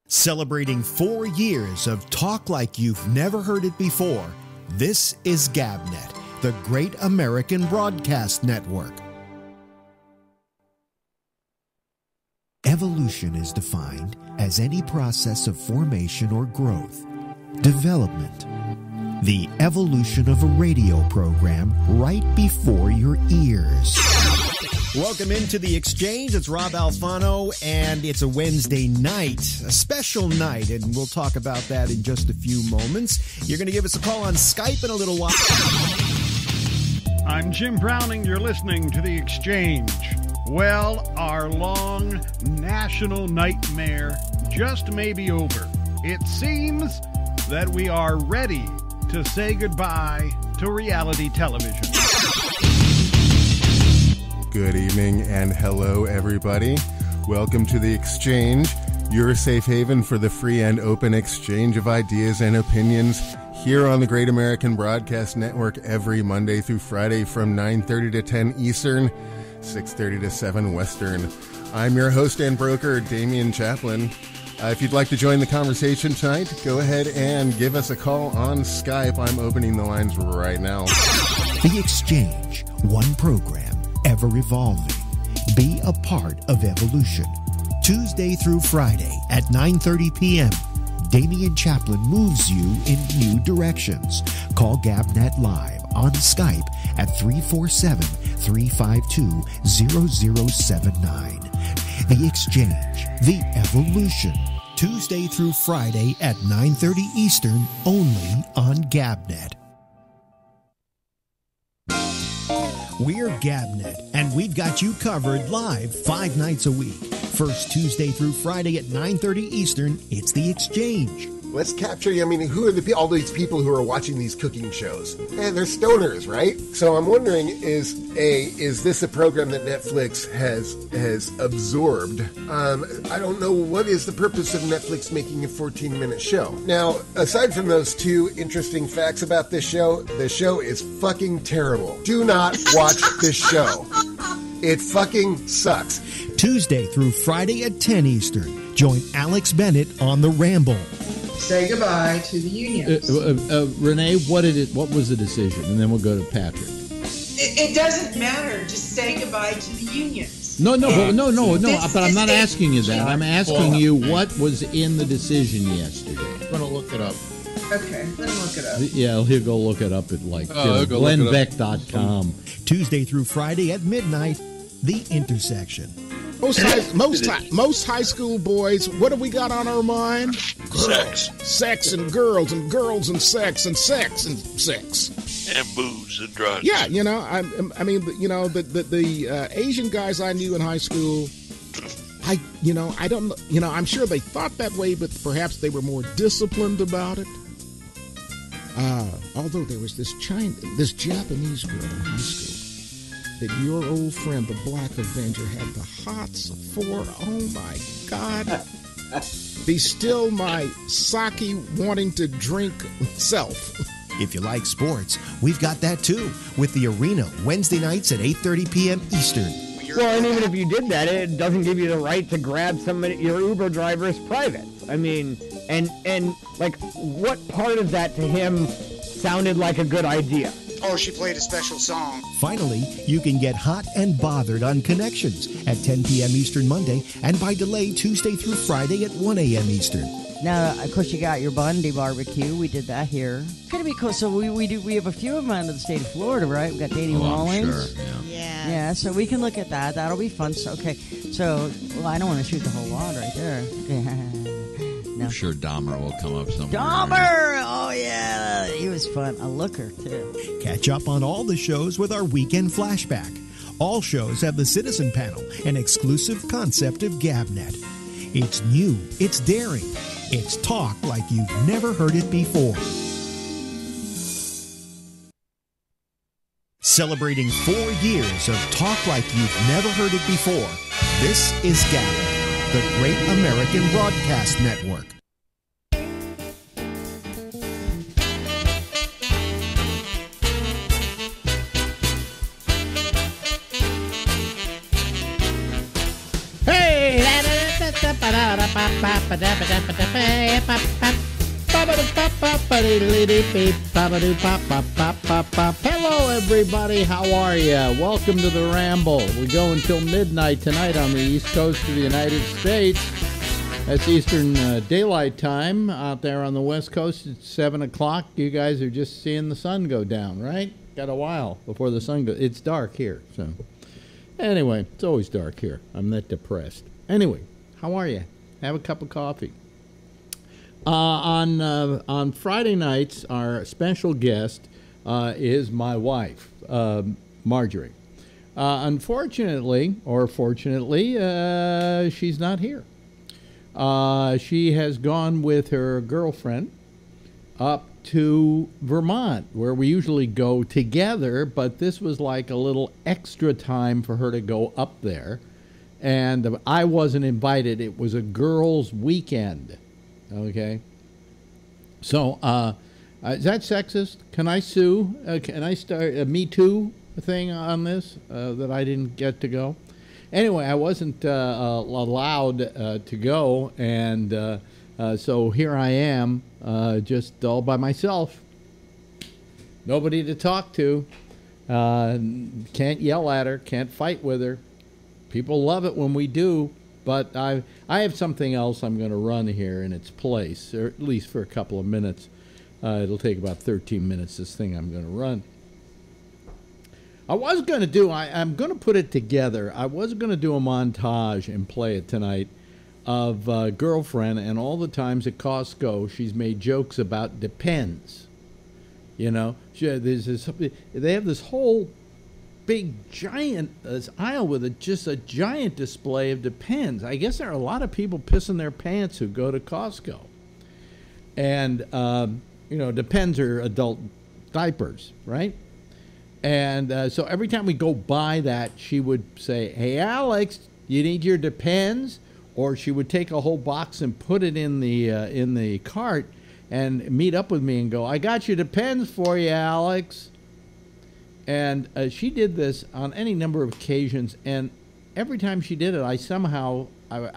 Celebrating 4 years of talk like you've never heard it before, this is GabNet, the Great American Broadcast Network. Evolution is defined as any process of formation or growth, development, the evolution of a radio program right before your ears. Welcome into The Exchange. It's Rob Alfano, and it's a Wednesday night, a special night, and we'll talk about that in just a few moments. You're going to give us a call on Skype in a little while. I'm Jim Browning. You're listening to The Exchange. Well, our long national nightmare just may be over. It seems that we are ready to say goodbye to reality television. Good evening and hello, everybody. Welcome to The Exchange, your safe haven for the free and open exchange of ideas and opinions here on the Great American Broadcast Network every Monday through Friday from 9:30 to 10 Eastern, 6:30 to 7 Western. I'm your host and broker, Damian Chaplin. If you'd like to join the conversation tonight, go ahead and give us a call on Skype. I'm opening the lines right now. The Exchange, one program, ever evolving. Be a part of evolution. Tuesday through Friday at 9:30 p.m., Damian Chaplin moves you in new directions. Call GabNet Live on Skype at 347-352-0079. The Exchange, the evolution. Tuesday through Friday at 9:30 Eastern, only on GabNet. We're GabNet, and we've got you covered live 5 nights a week. First Tuesday through Friday at 9:30 Eastern, it's The Exchange. Let's capture, who are all these people who are watching these cooking shows? They're stoners, right? So I'm wondering, is this a program that Netflix has absorbed? I don't know, what is the purpose of Netflix making a 14-minute show? Now, aside from those two interesting facts about this show, the show is fucking terrible. Do not watch this show. It fucking sucks. Tuesday through Friday at 10 Eastern, join Alex Bennett on the Ramble. Say goodbye to the unions. Renee, what was the decision? And then we'll go to Patrick. It doesn't matter. Just say goodbye to the unions. No. But I'm not asking you that. I'm asking you what was in the decision yesterday. I'm going to look it up. Okay, let me look it up. Yeah, he'll go look it up at GlenBeck.com. Tuesday through Friday at midnight, The Intersection. Most high school boys, what have we got on our mind? Sex and girls and girls and sex and sex and sex. And booze and drugs. Yeah, the Asian guys I knew in high school, I'm sure they thought that way, but perhaps they were more disciplined about it. Although there was this Japanese girl in high school that your old friend, the Black Avenger, had the hots for. Oh, my God. Be still my sake wanting to drink self. If you like sports, we've got that too, with The Arena, Wednesday nights at 8:30 p.m. Eastern. Well, and even if you did that, it doesn't give you the right to grab your Uber driver's private. I mean, and like, what part of that to him sounded like a good idea? Oh, she played a special song. Finally, you can get hot and bothered on Connections at 10 p.m. Eastern Monday, and by delay Tuesday through Friday at 1 a.m. Eastern. Now, of course, you got your Bundy barbecue. We did that here. It's gonna be cool. So we have a few of them out of the state of Florida, right? We got Danny Rawlings. Sure, yeah. Yeah, so we can look at that. That'll be fun. So I don't want to shoot the whole wad right there. No. I'm sure Dahmer will come up somewhere. Dahmer! Oh, yeah. He was fun. A looker, too. Catch up on all the shows with our Weekend Flashback. All shows have the Citizen Panel, an exclusive concept of GabNet. It's new. It's daring. It's talk like you've never heard it before. Celebrating 4 years of talk like you've never heard it before. This is GabNet, the Great American Broadcast Network. Hey! Hello, everybody. How are you? Welcome to the Ramble. We go until midnight tonight on the East Coast of the United States. That's Eastern Daylight Time. Out there on the West Coast, it's 7 o'clock. You guys are just seeing the sun go down, right? Got a while before the sun goes. It's dark here, so... Anyway, it's always dark here. I'm that depressed. Anyway, how are you? Have a cup of coffee. On Friday nights, our special guest is my wife, Marjorie. Unfortunately, or fortunately, she's not here. She has gone with her girlfriend up to Vermont, where we usually go together, but this was like a little extra time for her to go up there. And I wasn't invited. It was a girls' weekend. Okay? So, is that sexist? Can I sue? Can I start a Me Too thing on this, that I didn't get to go? Anyway, I wasn't allowed to go, and so here I am, just all by myself. Nobody to talk to. Can't yell at her. Can't fight with her. People love it when we do, but I have something else I'm going to run here in its place, or at least for a couple of minutes. It'll take about 13 minutes, this thing I'm going to run. I was going to do, I'm going to put it together. I was going to do a montage and play it tonight of girlfriend and all the times at Costco she's made jokes about Depends. You know, they have this whole big giant aisle with just a giant display of Depends. I guess there are a lot of people pissing their pants who go to Costco. And, you know, Depends are adult diapers, right? And so every time we go by that, she would say, "Hey, Alex, you need your Depends?" Or she would take a whole box and put it in the cart and meet up with me and go, "I got your Depends for you, Alex." And she did this on any number of occasions, and every time she did it, I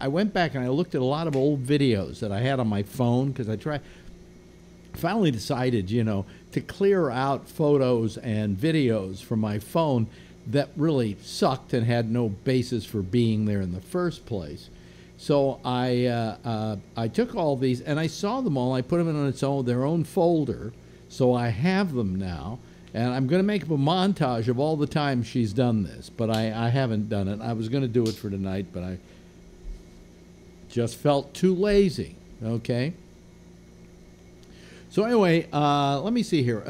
went back and I looked at a lot of old videos that I had on my phone, because finally decided, you know, to clear out photos and videos from my phone that really sucked and had no basis for being there in the first place. So I took all these and I saw them all. I put them in their own folder, so I have them now. And I'm going to make up a montage of all the times she's done this, but I haven't done it. I was going to do it for tonight, but I just felt too lazy. Okay. So anyway, let me see here.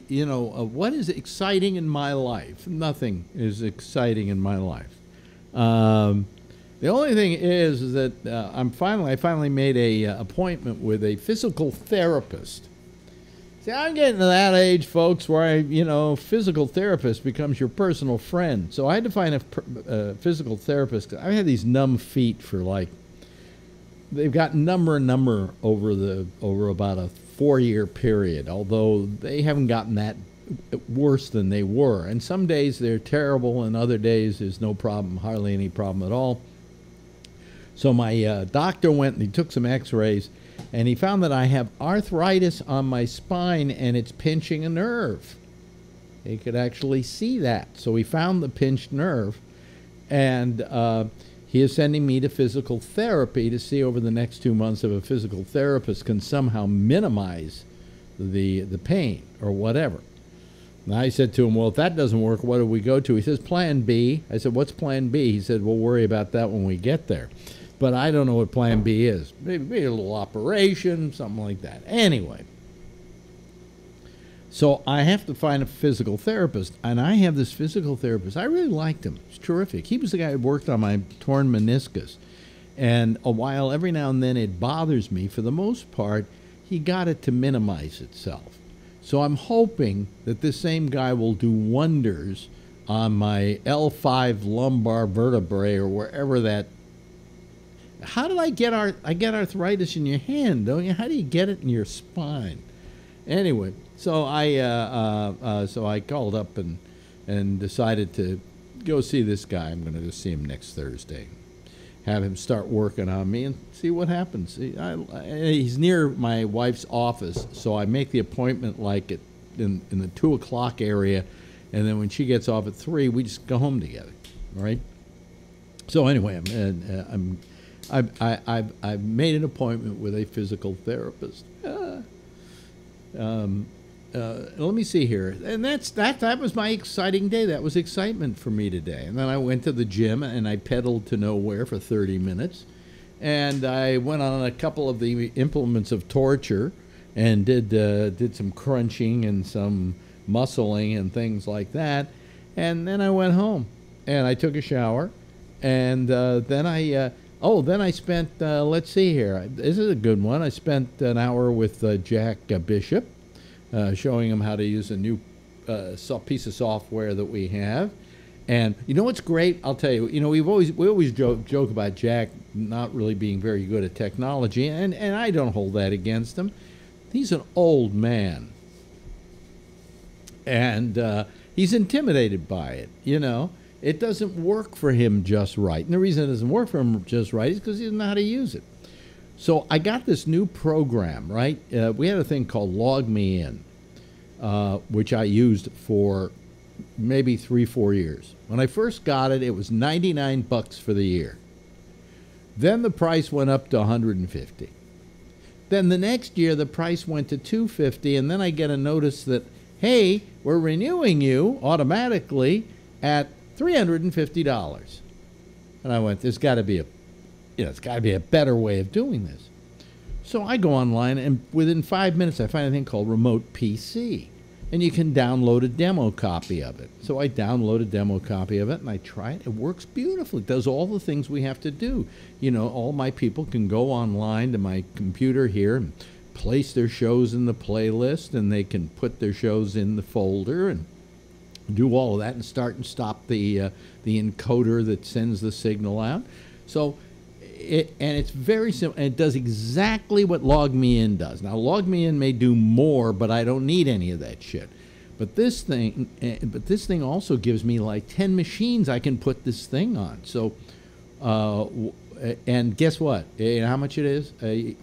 You know, what is exciting in my life? Nothing is exciting in my life. The only thing is that I finally made a appointment with a physical therapist. See, I'm getting to that age, folks, where physical therapist becomes your personal friend. So I had to find a physical therapist. I've had these numb feet for they've got number over about a 4-year period, although they haven't gotten that worse than they were. And some days they're terrible, and other days there's no problem, hardly any problem at all. So my doctor went and he took some x-rays, and he found that I have arthritis on my spine and it's pinching a nerve. He could actually see that. So he found the pinched nerve, and he is sending me to physical therapy to see over the next 2 months if a physical therapist can somehow minimize the pain or whatever. And I said to him, well, if that doesn't work, what do we go to? He says, Plan B. I said, what's Plan B? He said, we'll worry about that when we get there. But I don't know what Plan B is. Maybe a little operation, something like that. Anyway. So I have to find a physical therapist, and I have this physical therapist. I really liked him. He's terrific. He was the guy who worked on my torn meniscus. And while every now and then it bothers me, for the most part, he got it to minimize itself. So I'm hoping that this same guy will do wonders on my L5 lumbar vertebrae, or wherever that... How did I get arthritis in your hand, don't you? How do you get it in your spine? Anyway, so I called up and decided to go see this guy. I'm going to go see him next Thursday. have him start working on me and see what happens. He's near my wife's office, so I make the appointment like in the 2 o'clock area, and then when she gets off at 3, we just go home together, right? So anyway, I've made an appointment with a physical therapist. Let me see here, and that was my exciting day. That was excitement for me today. And then I went to the gym and I pedaled to nowhere for 30 minutes, and I went on a couple of the implements of torture and did some crunching and some muscling and things like that. And then I went home and I took a shower, and then I spent let's see here. This is a good one. I spent an hour with Jack Bishop. Showing him how to use a new piece of software that we have. And you know what's great? I'll tell you. You know, we always joke about Jack not really being very good at technology, and I don't hold that against him. He's an old man, and he's intimidated by it. You know, it doesn't work for him just right, and the reason it doesn't work for him just right is because he doesn't know how to use it. So I got this new program, right? We had a thing called Log Me In, which I used for maybe 3-4 years. When I first got it, it was $99 for the year. Then the price went up to $150. Then the next year, the price went to $250, and then I get a notice that, hey, we're renewing you automatically at $350. And I went, there's got to be it's got to be a better way of doing this. So I go online, and within 5 minutes, I find a thing called Remote PC. And you can download a demo copy of it. So I download a demo copy of it, and I try it. It works beautifully. It does all the things we have to do. You know, all my people can go online to my computer here and place their shows in the playlist, and they can put their shows in the folder and do all of that and start and stop the encoder that sends the signal out. So it's very simple, and it does exactly what Log Me In does. Now, Log Me In may do more, but I don't need any of that shit. But this thing also gives me like 10 machines I can put this thing on. So, and guess what? You know how much it is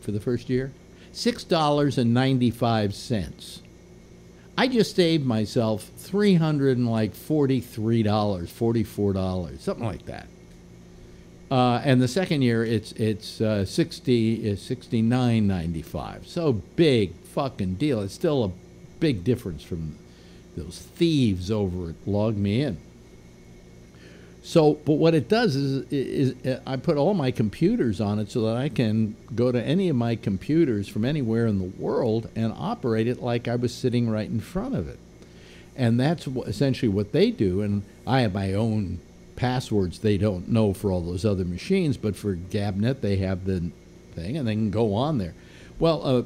for the first year? $6.95. I just saved myself $343, $44, something like that. And the second year, it's $69.95. So big fucking deal. It's still a big difference from those thieves over at Log Me In. So, but what it does is I put all my computers on it so that I can go to any of my computers from anywhere in the world and operate it like I was sitting right in front of it. And that's essentially what they do. And I have my own passwords they don't know for all those other machines, but for GabNet they have the thing and they can go on there. Well,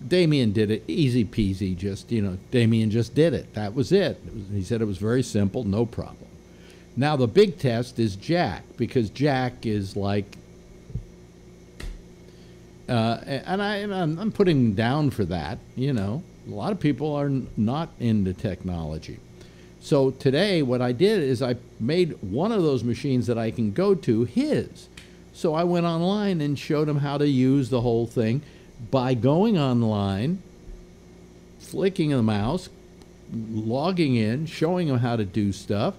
Damien did it easy peasy. Damien just did it. That was it. He said it was very simple, no problem. Now the big test is Jack, because Jack is like, and I'm putting him down for that. You know, a lot of people are not into technology. So today what I did is I made one of those machines that I can go to his. So I went online and showed him how to use the whole thing by going online, flicking the mouse, logging in, showing him how to do stuff.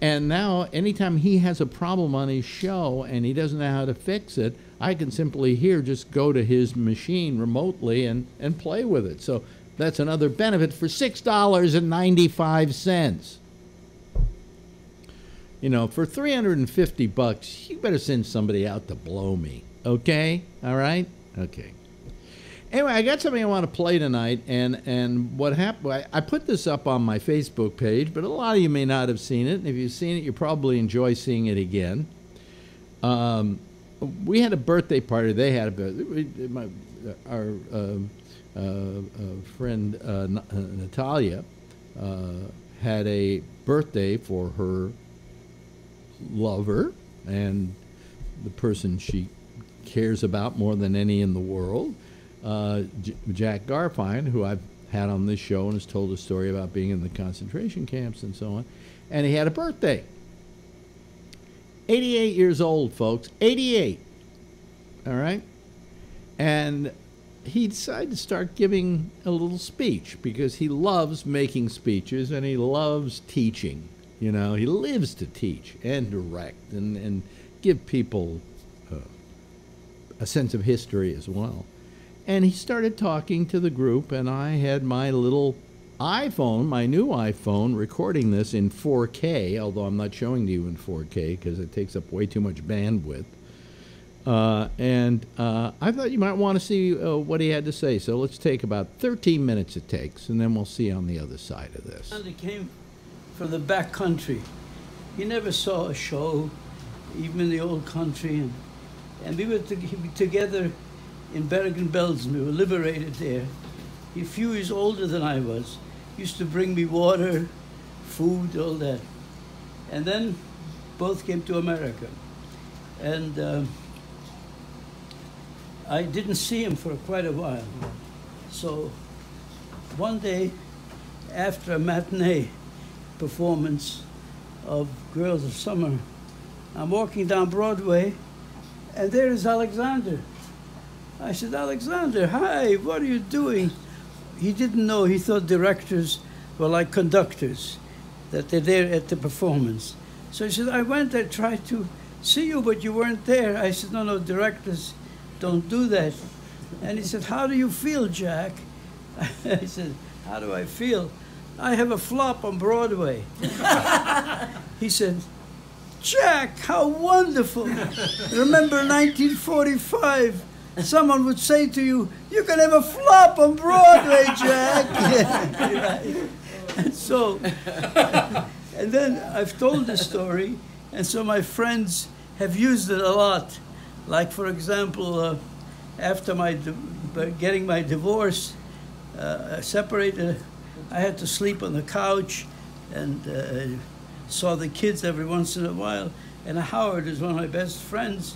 And now anytime he has a problem on his show and he doesn't know how to fix it, I can simply just go to his machine remotely and play with it. So that's another benefit for $6.95. You know, for $350, you better send somebody out to blow me. Okay? All right? Okay. Anyway, I got something I want to play tonight, and what happened, I put this up on my Facebook page, but a lot of you may not have seen it, and if you've seen it, you probably enjoy seeing it again. We had a birthday party. They had a birthday. Our friend Natalia had a birthday for her lover and the person she cares about more than any in the world, Jack Garfine, who I've had on this show and has told a story about being in the concentration camps and so on. And he had a birthday. 88 years old, folks. 88. All right? And he decided to start giving a little speech because he loves making speeches and he loves teaching. You know, he lives to teach and direct and give people a sense of history as well. And he started talking to the group, and I had my little iPhone, my new iPhone, recording this in 4K, although I'm not showing to you in 4K because it takes up way too much bandwidth. I thought you might want to see what he had to say. So let's take about 13 minutes it takes, and then we'll see on the other side of this. He came from the back country. He never saw a show, even in the old country. And we were together in Bergen-Belsen. We were liberated there. He's a few years older than I was. He used to bring me water, food, all that. And then both came to America. And I didn't see him for quite a while. So one day, after a matinee performance of Girls of Summer, I'm walking down Broadway, and there is Alexander. I said, Alexander, hi, what are you doing? He didn't know. He thought directors were like conductors, that they're there at the performance. So he said, I went there, tried to see you, but you weren't there. I said, no, directors don't do that. And he said, how do you feel, Jack? I said, how do I feel? I have a flop on Broadway. He said, Jack, how wonderful. Remember 1945, someone would say to you, you can have a flop on Broadway, Jack. Right. And so, and then I've told this story, and so my friends have used it a lot. Like, for example, after getting my divorce, separated, I had to sleep on the couch and saw the kids every once in a while. And Howard is one of my best friends.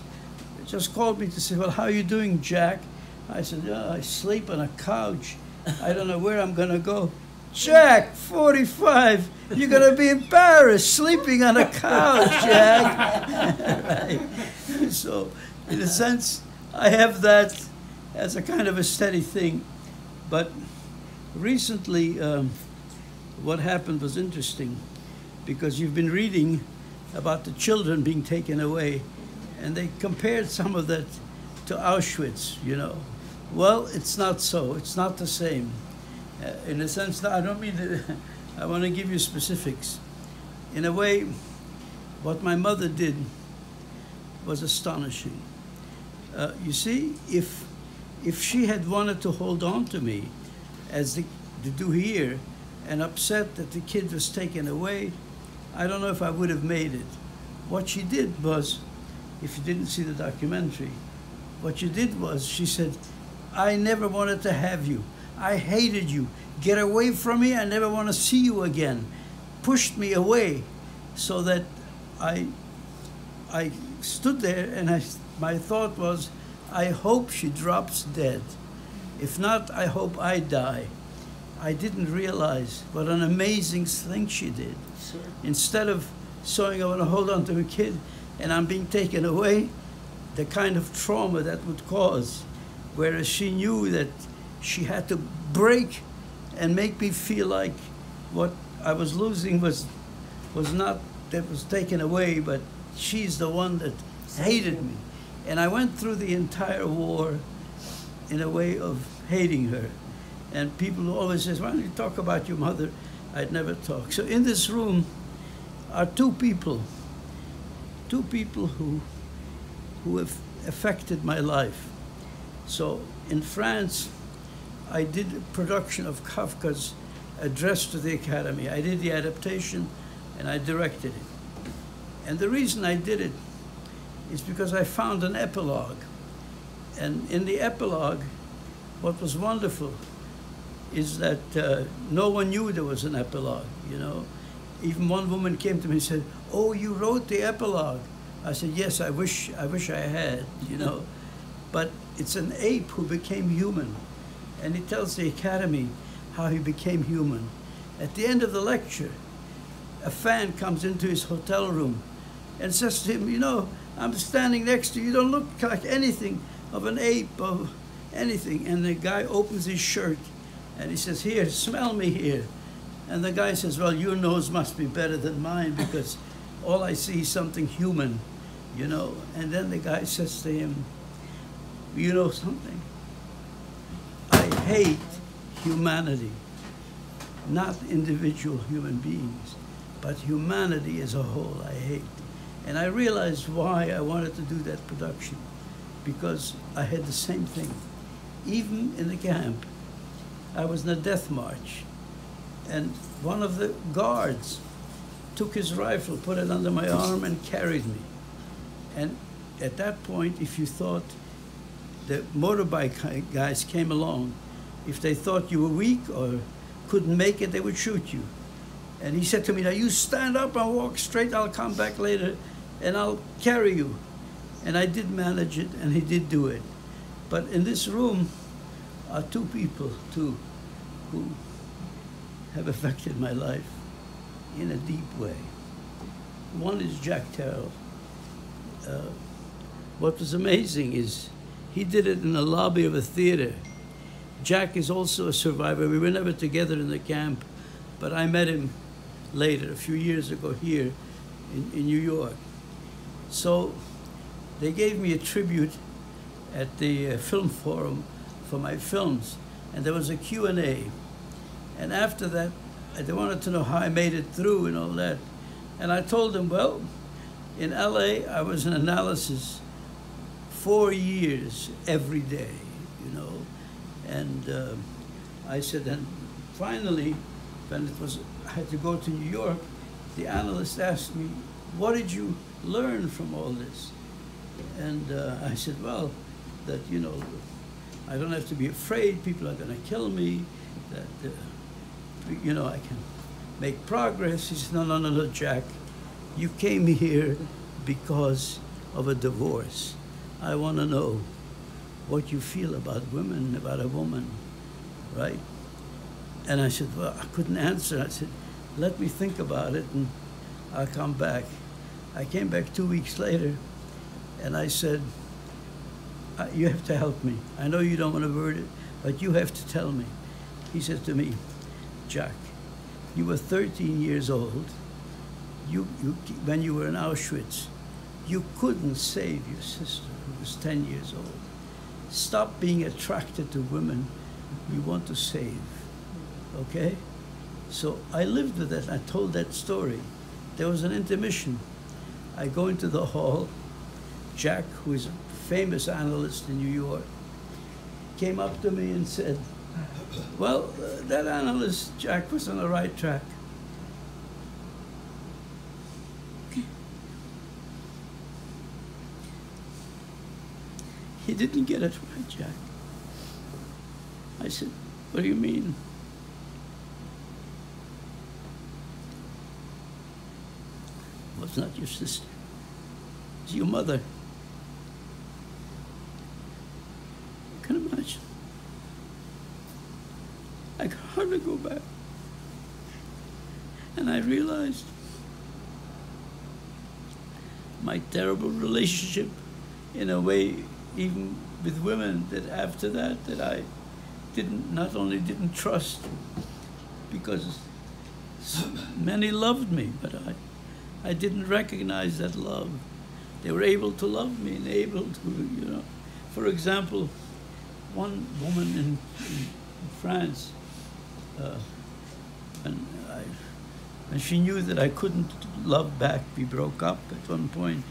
Just called me to say, well, how are you doing, Jack? I said, oh, I sleep on a couch. I don't know where I'm going to go. Jack, 45, you're going to be in Paris sleeping on a couch, Jack. Right. So, in a sense, I have that as a kind of a steady thing. But recently, what happened was interesting, because you've been reading about the children being taken away, and they compared some of that to Auschwitz, you know. Well, it's not so. It's not the same. In a sense, I don't mean that, I want to give you specifics. In a way, what my mother did was astonishing. You see, if she had wanted to hold on to me, as they do here, and upset that the kid was taken away, I don't know if I would have made it. What she did was, if you didn't see the documentary, what she did was, she said, I never wanted to have you. I hated you. Get away from me. I never want to see you again. Pushed me away, so that I stood there, and my thought was, I hope she drops dead. If not, I hope I die. I didn't realize what an amazing thing she did. Sure. Instead of saying, I want to hold on to a kid and I'm being taken away, the kind of trauma that would cause. Whereas she knew that she had to break and make me feel like what I was losing was not that was taken away, but she's the one that hated me. And I went through the entire war in a way of hating her. And people always say, why don't you talk about your mother? I'd never talk. So in this room are two people who have affected my life. So in France, I did a production of Kafka's Address to the Academy. I did the adaptation and I directed it. And the reason I did it is because I found an epilogue. And in the epilogue, what was wonderful is that no one knew there was an epilogue, you know. Even one woman came to me and said, oh, you wrote the epilogue. I said, yes, I wish I had, you know. But it's an ape who became human. And he tells the Academy how he became human. At the end of the lecture, a fan comes into his hotel room and says to him, you know, I'm standing next to you. You don't look like anything of an ape of anything. And the guy opens his shirt and he says, here, smell me here. And the guy says, well, your nose must be better than mine because all I see is something human, you know. And then the guy says to him, you know something? I hate humanity, not individual human beings, but humanity as a whole I hate. And I realized why I wanted to do that production, because I had the same thing. Even in the camp, I was in a death march, and one of the guards took his rifle, put it under my arm, and carried me. And at that point, if you thought the motorbike guys came along, if they thought you were weak or couldn't make it, they would shoot you. And he said to me, now you stand up and walk straight, I'll come back later and I'll carry you. And I did manage it, and he did do it. But in this room are two people, who have affected my life in a deep way. One is Jack Terrell. What was amazing is he did it in the lobby of a theater. Jack is also a survivor. We were never together in the camp, but I met him later, a few years ago here in New York. So they gave me a tribute at the Film Forum for my films, and there was a Q&A. And after that, they wanted to know how I made it through and all that. And I told them, well, in LA, I was in analysis 4 years every day, you know. And I said, and finally, when I had to go to New York, the analyst asked me, what did you learn from all this? And I said, well, that, you know, I don't have to be afraid people are going to kill me, that, you know, I can make progress. He said, no, Jack, you came here because of a divorce. I want to know what you feel about women, about a woman, right? And I said, well, I couldn't answer. I said, let me think about it and I'll come back. I came back 2 weeks later and I said, you have to help me. I know you don't want to word it, but you have to tell me. He said to me, Jack, you were 13 years old. When you were in Auschwitz, you couldn't save your sister who was 10 years old. Stop being attracted to women you want to save, okay? So I lived with that. I told that story. There was an intermission. I go into the hall. Jack, who is a famous analyst in New York, came up to me and said, well, that analyst, Jack, was on the right track. He didn't get it right, Jack. I said, what do you mean? Well, it's not your sister. It's your mother. You can imagine. I could hardly go back. And I realized my terrible relationship, in a way, even with women, that after that I not only didn't trust, because many loved me, but I didn't recognize that love. They were able to love me and able to, you know. For example, one woman in France, and she knew that I couldn't love back. We broke up at one point.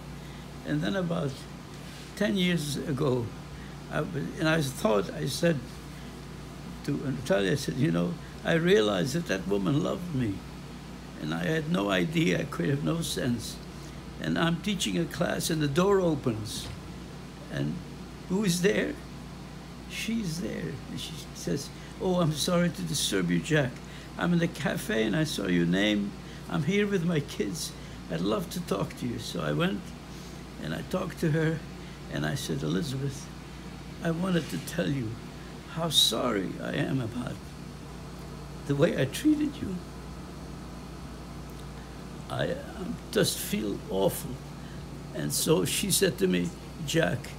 And then about 10 years ago, I said to Natalia, I said, you know, I realized that woman loved me. And I had no idea, I could have no sense. And I'm teaching a class and the door opens. And who is there? She's there. And she says, oh, I'm sorry to disturb you, Jack. I'm in the cafe and I saw your name. I'm here with my kids. I'd love to talk to you. So I went and I talked to her and I said, Elizabeth, I wanted to tell you how sorry I am about the way I treated you. I just feel awful And so she said to me, Jack,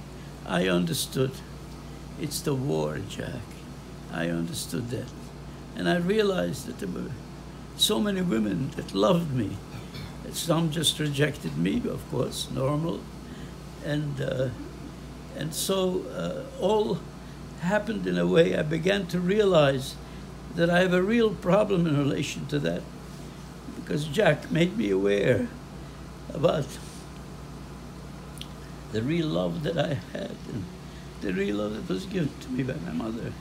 I understood. It's the war, Jack. I understood that. And I realized that there were so many women that loved me. Some just rejected me, of course, normal. And so all happened in a way I began to realize that I have a real problem in relation to that, because Jack made me aware about the real love that I had and the real love that was given to me by my mother.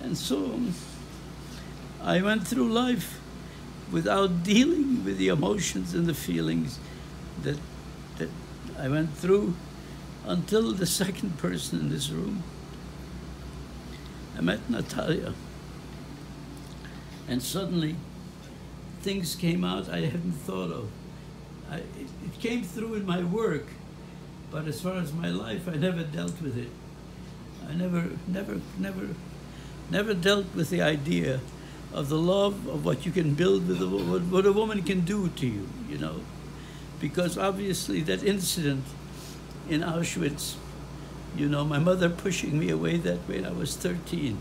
And so I went through life without dealing with the emotions and the feelings that I went through until the second person in this room. I met Natalia, and suddenly things came out I hadn't thought of. It came through in my work, but as far as my life, I never dealt with it. I never dealt with the idea of the love of what you can build with what a woman can do to you, you know. Because obviously that incident in Auschwitz, you know, my mother pushing me away that way, I was 13,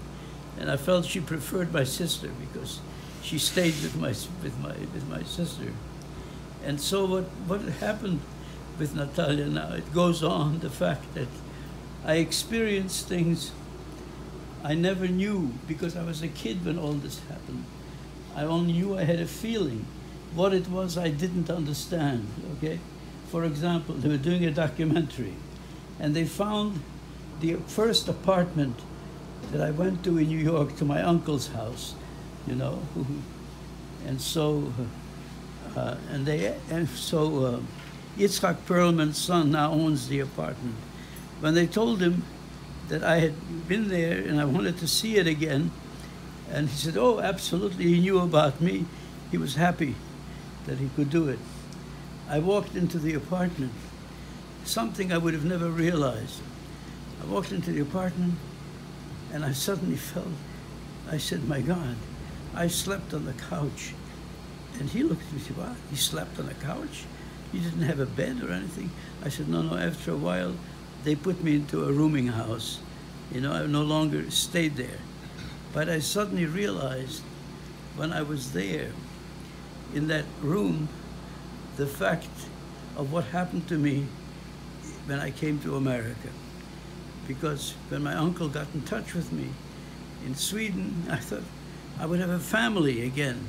and I felt she preferred my sister because she stayed with my sister. And so what happened with Natalia now, it goes on the fact that I experienced things I never knew because I was a kid when all this happened. I only knew I had a feeling. What it was, I didn't understand, okay? For example, they were doing a documentary, and they found the first apartment that I went to in New York, to my uncle's house, you know, and so Yitzhak Perlman's son now owns the apartment. When they told him that I had been there and I wanted to see it again, and he said, oh, absolutely, he knew about me. He was happy that he could do it. I walked into the apartment, something I would have never realized. I walked into the apartment and I suddenly felt, I said, my God, I slept on the couch. And he looked at me and said, what, you slept on the couch? You didn't have a bed or anything? I said, no, after a while, they put me into a rooming house. You know, I no longer stayed there. But I suddenly realized when I was there, in that room, the fact of what happened to me when I came to America. Because when my uncle got in touch with me in Sweden, I thought I would have a family again.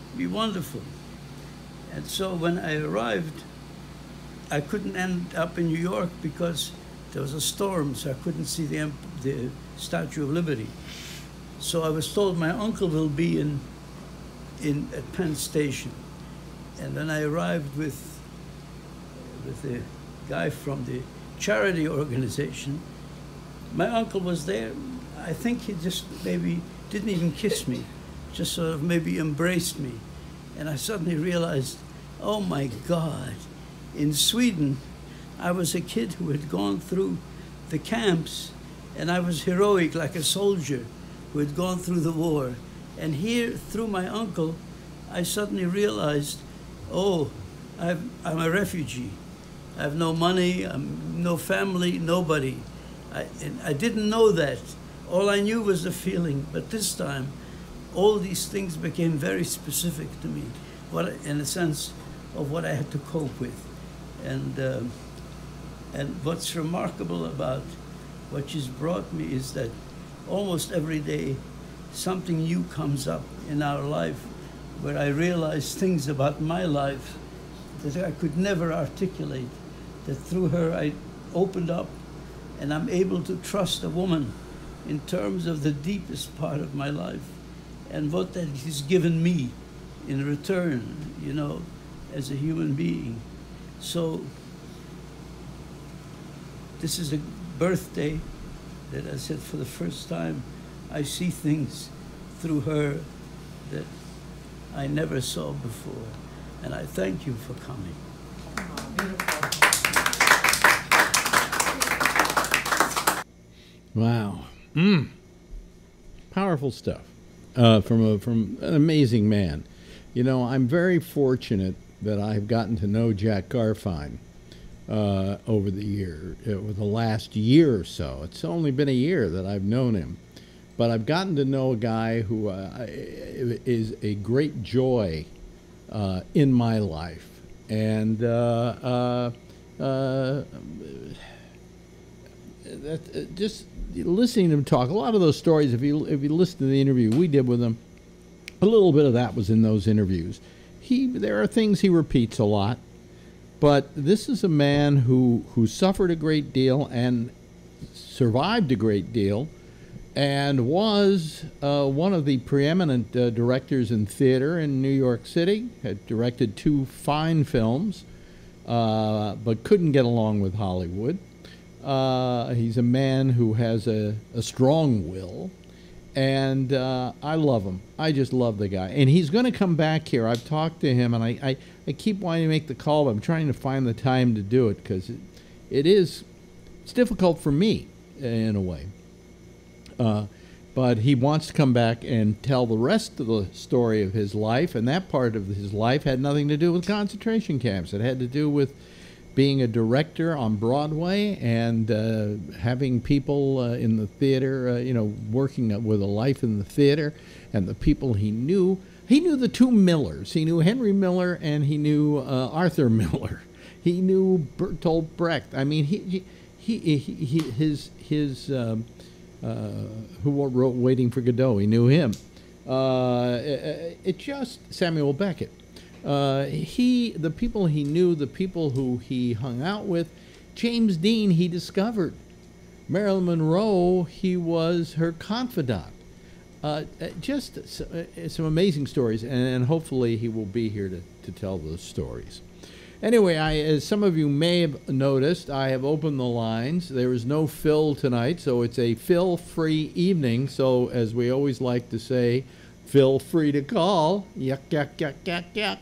It'd be wonderful. And so when I arrived, I couldn't end up in New York because there was a storm, so I couldn't see the Statue of Liberty. So I was told my uncle will be at Penn Station. And then I arrived with the guy from the charity organization. My uncle was there. I think he just maybe didn't even kiss me, just sort of maybe embraced me. And I suddenly realized, oh my God, in Sweden, I was a kid who had gone through the camps, and I was heroic like a soldier who had gone through the war. And here, through my uncle, I suddenly realized, oh, I'm a refugee. I have no money, no family, nobody. I didn't know that. All I knew was the feeling, but this time, all these things became very specific to me, in a sense of what I had to cope with. And what's remarkable about what she's brought me is that almost every day something new comes up in our life where I realize things about my life that I could never articulate, that through her I opened up and I'm able to trust a woman in terms of the deepest part of my life and what that has given me in return, you know, as a human being. So this is a birthday that I said for the first time, I see things through her that I never saw before. And I thank you for coming. Wow. Powerful stuff from an amazing man. You know, I'm very fortunate that I've gotten to know Jack Garfein over the last year or so. It's only been a year that I've known him, but I've gotten to know a guy who is a great joy in my life, and just listening to him talk. A lot of those stories, if you listen to the interview we did with him, a little bit of that was in those interviews. There are things he repeats a lot. But this is a man who suffered a great deal and survived a great deal, and was one of the preeminent directors in theater in New York City. Had directed 2 fine films, but couldn't get along with Hollywood. He's a man who has a strong will, and I love him. I just love the guy. And he's going to come back here. I've talked to him, and I keep wanting to make the call, but I'm trying to find the time to do it, because it's difficult for me in a way. But he wants to come back and tell the rest of the story of his life, and that part of his life had nothing to do with concentration camps. It had to do with being a director on Broadway and having people in the theater, working with a life in the theater, and the people he knew. He knew the 2 Millers. He knew Henry Miller and he knew Arthur Miller. He knew Bertolt Brecht. I mean, his who wrote Waiting for Godot. He knew him. Samuel Beckett. The people he knew, the people who he hung out with. James Dean, he discovered. Marilyn Monroe, he was her confidant. Just some amazing stories, and hopefully he will be here to tell those stories. Anyway, as some of you may have noticed, I have opened the lines. There is no Phil tonight, so it's a Phil-free evening. So, as we always like to say, feel free to call. Yuck, yuck, yuck, yuck, yuck.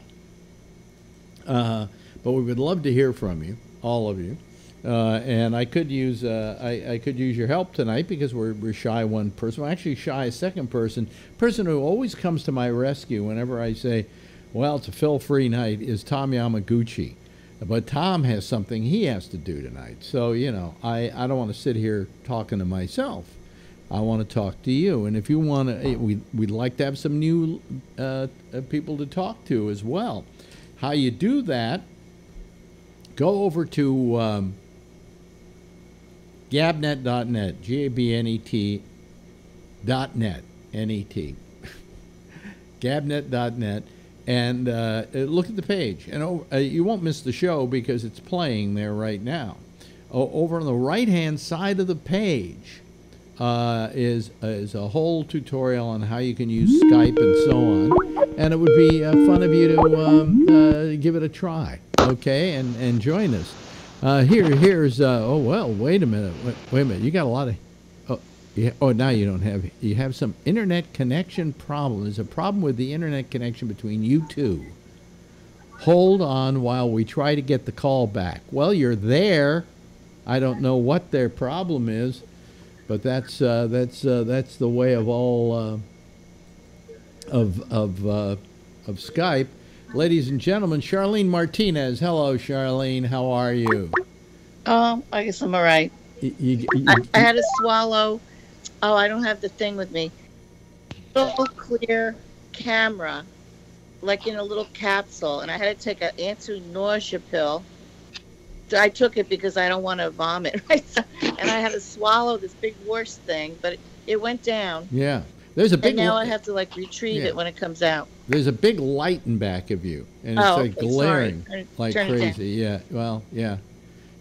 But we would love to hear from you, all of you. And I could use your help tonight, because we're shy one person. We're actually shy a second person who always comes to my rescue whenever I say, well, it's a Phil-free night, is Tom Yamaguchi. But Tom has something he has to do tonight. So, I don't want to sit here talking to myself. I want to talk to you. And if you want to, we'd like to have some new people to talk to as well. How you do that, go over to gabnet.net, Gabnet.net, N-E-T, gabnet.net, and look at the page. And you won't miss the show because it's playing there right now. Over on the right-hand side of the page is a whole tutorial on how you can use Skype and so on. And it would be fun of you to give it a try, okay, and join us. Here's wait a minute, you got a lot of, now you have some internet connection problem. There's a problem with the internet connection between you two. Hold on while we try to get the call back. Well, you're there. I don't know what their problem is, but that's the way of all of Skype. Ladies and gentlemen, Charlene Martinez. Hello, Charlene. How are you? I guess I'm all right. I had to swallow. Oh, I don't have the thing with me. Little clear camera, like in a little capsule, and I had to take an anti-nausea pill. I took it because I don't want to vomit, right? And I had to swallow this big horse thing, but it went down. Yeah. There's a big. And now I have to retrieve it when it comes out. There's a big light in back of you, and it's glaring like crazy. Yeah. Well, yeah.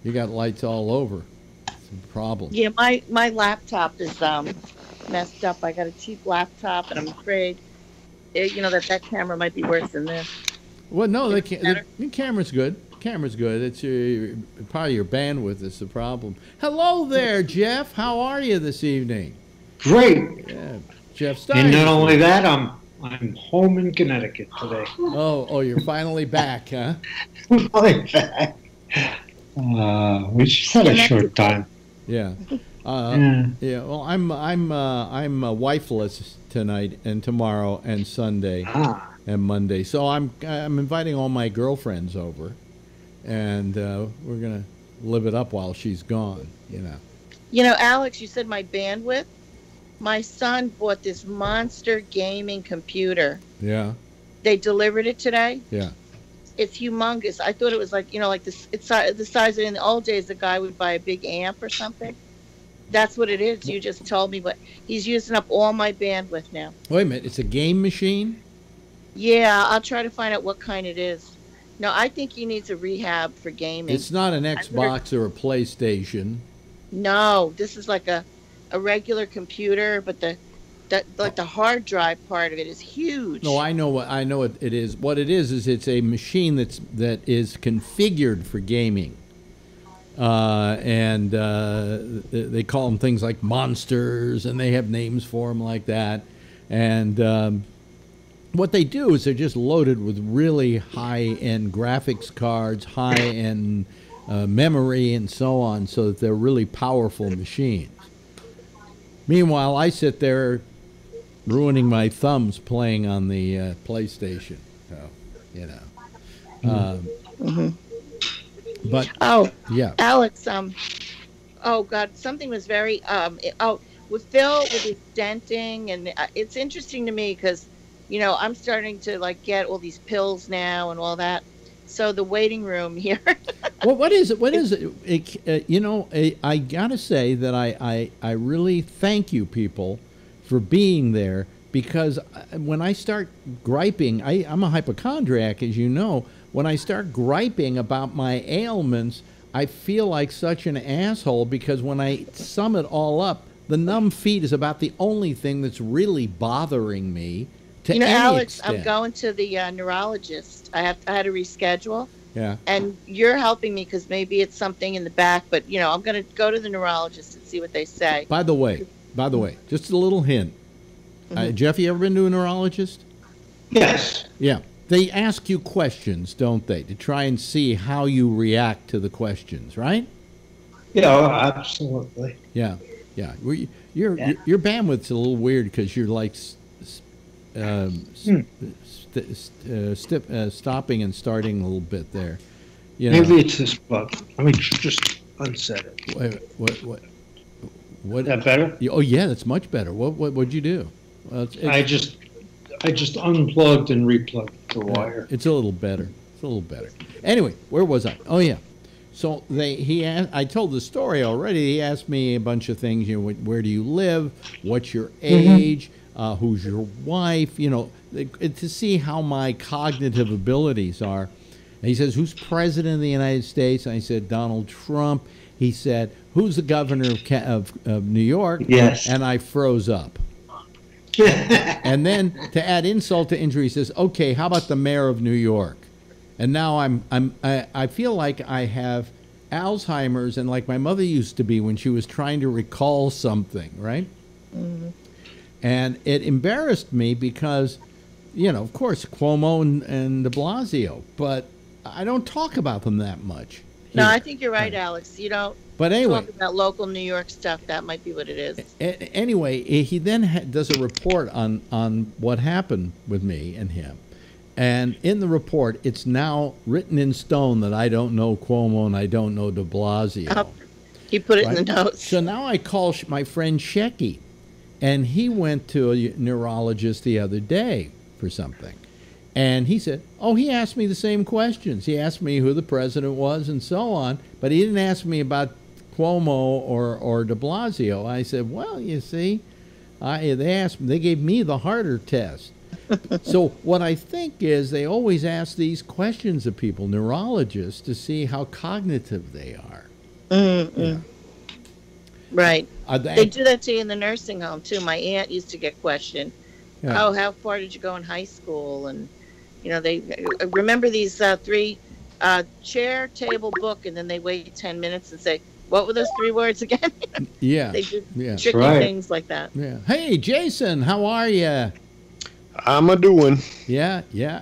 You got lights all over. It's a problem. Yeah, my laptop is messed up. I got a cheap laptop, and I'm afraid, that camera might be worse than this. Well, no, the camera's good. Camera's good. It's probably your bandwidth is the problem. Hello there, Jeff. How are you this evening? Great. Yeah, Jeff Stein. And not only that, I'm home in Connecticut today. Oh, you're finally back, huh? Finally back. We just had a short time. Yeah. Yeah. Well, I'm wifeless tonight and tomorrow and Sunday and Monday. So I'm inviting all my girlfriends over, and we're gonna live it up while she's gone. You know, Alex, you said my bandwidth. My son bought this monster gaming computer. Yeah. They delivered it today. Yeah. It's humongous. I thought it was like, like this. It's the size that in the old days the guy would buy a big amp or something. That's what it is. You just told me, but he's using up all my bandwidth now. Wait a minute. It's a game machine? Yeah, I'll try to find out what kind it is. No, I think he needs a rehab for gaming. It's not an Xbox or a PlayStation. No, this is like a regular computer, but the hard drive part of it is huge. No, I know what it is. What it is it's a machine that is configured for gaming. And they call them things like monsters, and they have names for them like that. And what they do is they're just loaded with really high-end graphics cards, high-end memory, and so on, so that they're really powerful machines. Meanwhile, I sit there ruining my thumbs playing on the PlayStation. So, But yeah, Alex, oh God, something was very with Phil with his denting, and it's interesting to me because I'm starting to like get all these pills now and all that. So the waiting room here. Well, what is it? What is it? I gotta say that I really thank you people for being there, because when I start griping, I'm a hypochondriac, as you know. When I start griping about my ailments, I feel like such an asshole, because when I sum it all up, the numb feet is about the only thing that's really bothering me. To any Alex, extent. I'm going to the neurologist. I had to reschedule. Yeah. And you're helping me because maybe it's something in the back, but I'm going to go to the neurologist and see what they say. By the way, just a little hint. Jeff, you ever been to a neurologist? Yes. Yeah. They ask you questions, don't they, to try and see how you react to the questions, right? Yeah, absolutely. Yeah, yeah. Your bandwidth's a little weird because you're like stopping and starting a little bit there. Maybe it's this bug. Let me just unset it. Wait, what? Is that better? Oh yeah, that's much better. What'd you do? I just unplugged and replugged the wire. It's a little better. It's a little better. Anyway, where was I? Oh yeah. So I told the story already. He asked me a bunch of things. Where do you live? What's your age? Who's your wife? To see how my cognitive abilities are. And he says, who's president of the United States? And I said, Donald Trump. He said, who's the governor of New York? Yes. And I froze up. And then to add insult to injury, he says, okay, how about the mayor of New York? And now I feel like I have Alzheimer's, and like my mother used to be when she was trying to recall something, right? Mm-hmm. And it embarrassed me because, of course, Cuomo and de Blasio, but I don't talk about them that much. No, I think you're right, Alex. You don't but anyway, talk about local New York stuff. That might be what it is. Anyway, he then does a report on what happened with me and him. And in the report, it's now written in stone that I don't know Cuomo and I don't know de Blasio. He put it in the notes. So now I call my friend Shecky, and he went to a neurologist the other day for something. And he said, he asked me the same questions. He asked me who the president was and so on, but he didn't ask me about Cuomo or de Blasio. I said, well, you see, they gave me the harder test. So what I think is they always ask these questions of people, neurologists, to see how cognitive they are. Mm-hmm. Yeah. Right. They do that to you in the nursing home, too. My aunt used to get questioned. Yeah. Oh, how far did you go in high school? And, they remember these 3 chair, table, book, and then they wait 10 minutes and say, what were those 3 words again? Yeah. They do tricky things like that. Yeah. Hey, Jason, how are you? I'm a-doing. Yeah. You're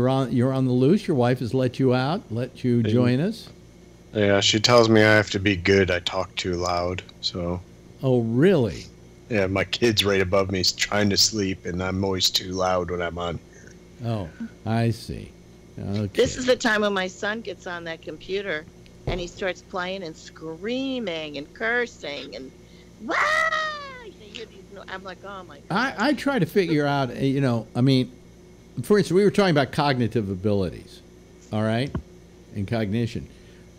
on the loose. Your wife has let you out, let you join us. Yeah, she tells me I have to be good. I talk too loud, so. Oh, really? Yeah, my kid's right above me, trying to sleep, and I'm always too loud when I'm on here. Oh, I see. Okay. This is the time when my son gets on that computer and he starts playing and screaming and cursing and wah! You hear these I'm like, oh my God. I try to figure out, I mean, for instance, we were talking about cognitive abilities, all right, and cognition.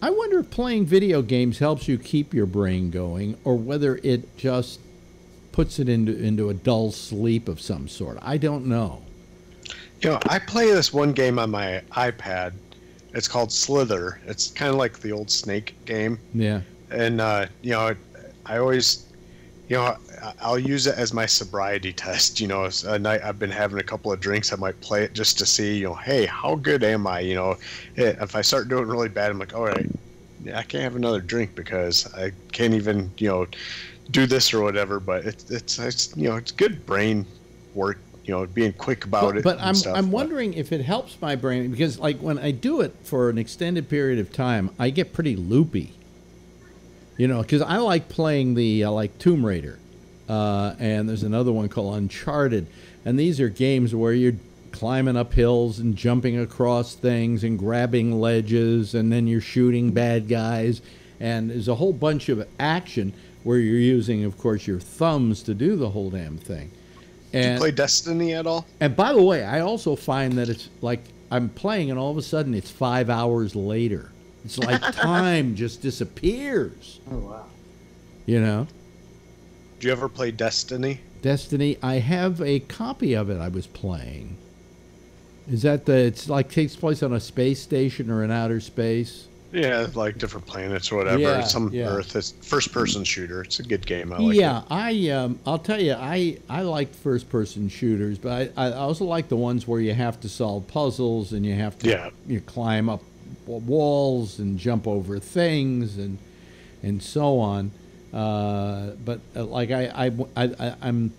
I wonder if playing video games helps you keep your brain going, or whether it just puts it into a dull sleep of some sort. I don't know. I play this one game on my iPad. It's called Slither. It's kind of like the old Snake game. Yeah. And I always, I'll use it as my sobriety test. A night I've been having a couple of drinks, I might play it just to see, hey, how good am I? If I start doing really bad, I'm like, all right, I can't have another drink because I can't even, do this or whatever. But it's good brain work, being quick about it. But I'm wondering if it helps my brain, because like when I do it for an extended period of time, I get pretty loopy. Because I like playing the like Tomb Raider, and there's another one called Uncharted, and these are games where you're climbing up hills and jumping across things and grabbing ledges, and then you're shooting bad guys, and there's a whole bunch of action where you're using, of course, your thumbs to do the whole damn thing. Do you play Destiny at all? And by the way, I also find that it's like I'm playing, and all of a sudden it's 5 hours later. It's like time just disappears. Oh, wow. Do you ever play Destiny? Destiny, I have a copy of it I was playing. Is that it's like takes place on a space station or in outer space? Yeah, like different planets or whatever. Yeah, Earth. It's first-person shooter. It's a good game. I like it. I'll tell you, I like first-person shooters, but I also like the ones where you have to solve puzzles and you have to you climb up walls and jump over things and so on. But like I'm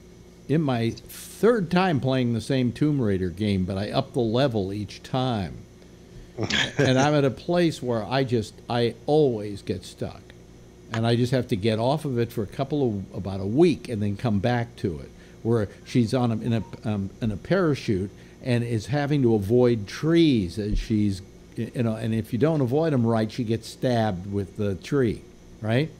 in my third time playing the same Tomb Raider game, but I up the level each time. And I'm at a place where I always get stuck, and I just have to get off of it for about a week and then come back to it, where she's in a parachute and is having to avoid trees as she's, and if you don't avoid them right, she gets stabbed with the tree, right?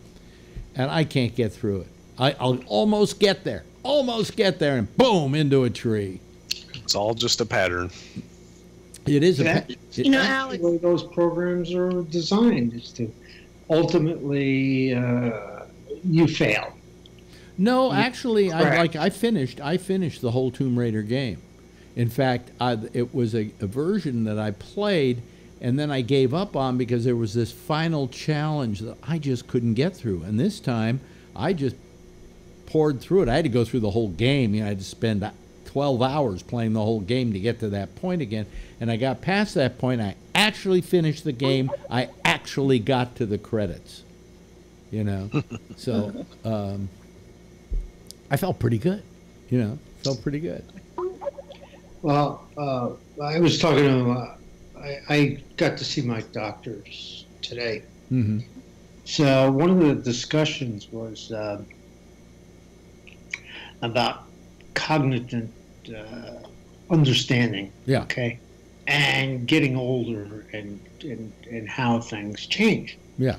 And I can't get through it. I'll almost get there, and boom, into a tree. It's all just a pattern. It is Alex, the way those programs are designed is to ultimately you fail. No, actually, I finished the whole Tomb Raider game. In fact, it was a version that I played, and then I gave up on because there was this final challenge that I just couldn't get through. And this time, I just poured through it. I had to go through the whole game. I had to spend 12 hours playing the whole game to get to that point again. And I got past that point. I actually finished the game. I actually got to the credits. So I felt pretty good. Felt pretty good. Well, I was talking to I got to see my doctors today. Mm-hmm. So one of the discussions was about cognitive understanding. Yeah. Okay. And getting older and how things change. Yeah.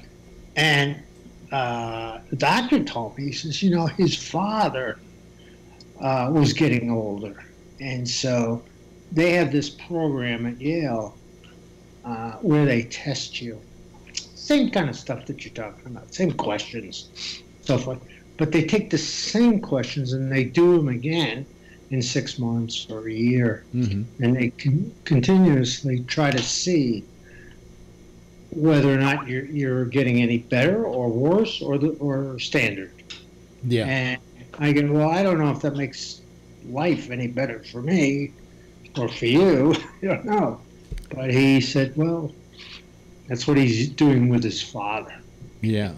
And the doctor told me, he says, his father was getting older. And so they have this program at Yale where they test you. Same kind of stuff that you're talking about, same questions, so forth. But they take the same questions and they do them again in 6 months or a year. Mm-hmm. And they continuously try to see whether or not you're getting any better or worse or standard. Yeah. And I go, well, I don't know if that makes life any better for me or for you. I don't know. But he said, well, that's what he's doing with his father. Yeah.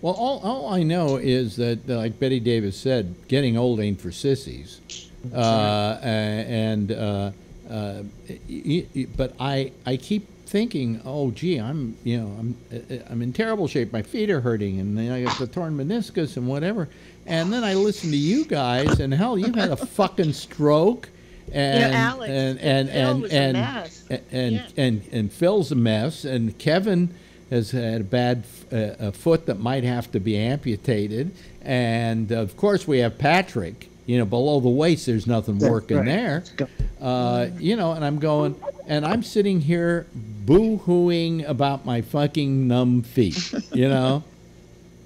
Well, all I know is that, like Betty Davis said, getting old ain't for sissies. But I keep thinking, oh, gee, I'm in terrible shape. My feet are hurting, and then I got the torn meniscus and whatever. And then I listen to you guys, and hell, you've had a fucking stroke, And Alex, Phil was a mess. And Phil's a mess, and Kevin has had a bad foot that might have to be amputated, and of course we have Patrick. Below the waist, there's nothing working there. And I'm going, and I'm sitting here boo-hooing about my fucking numb feet.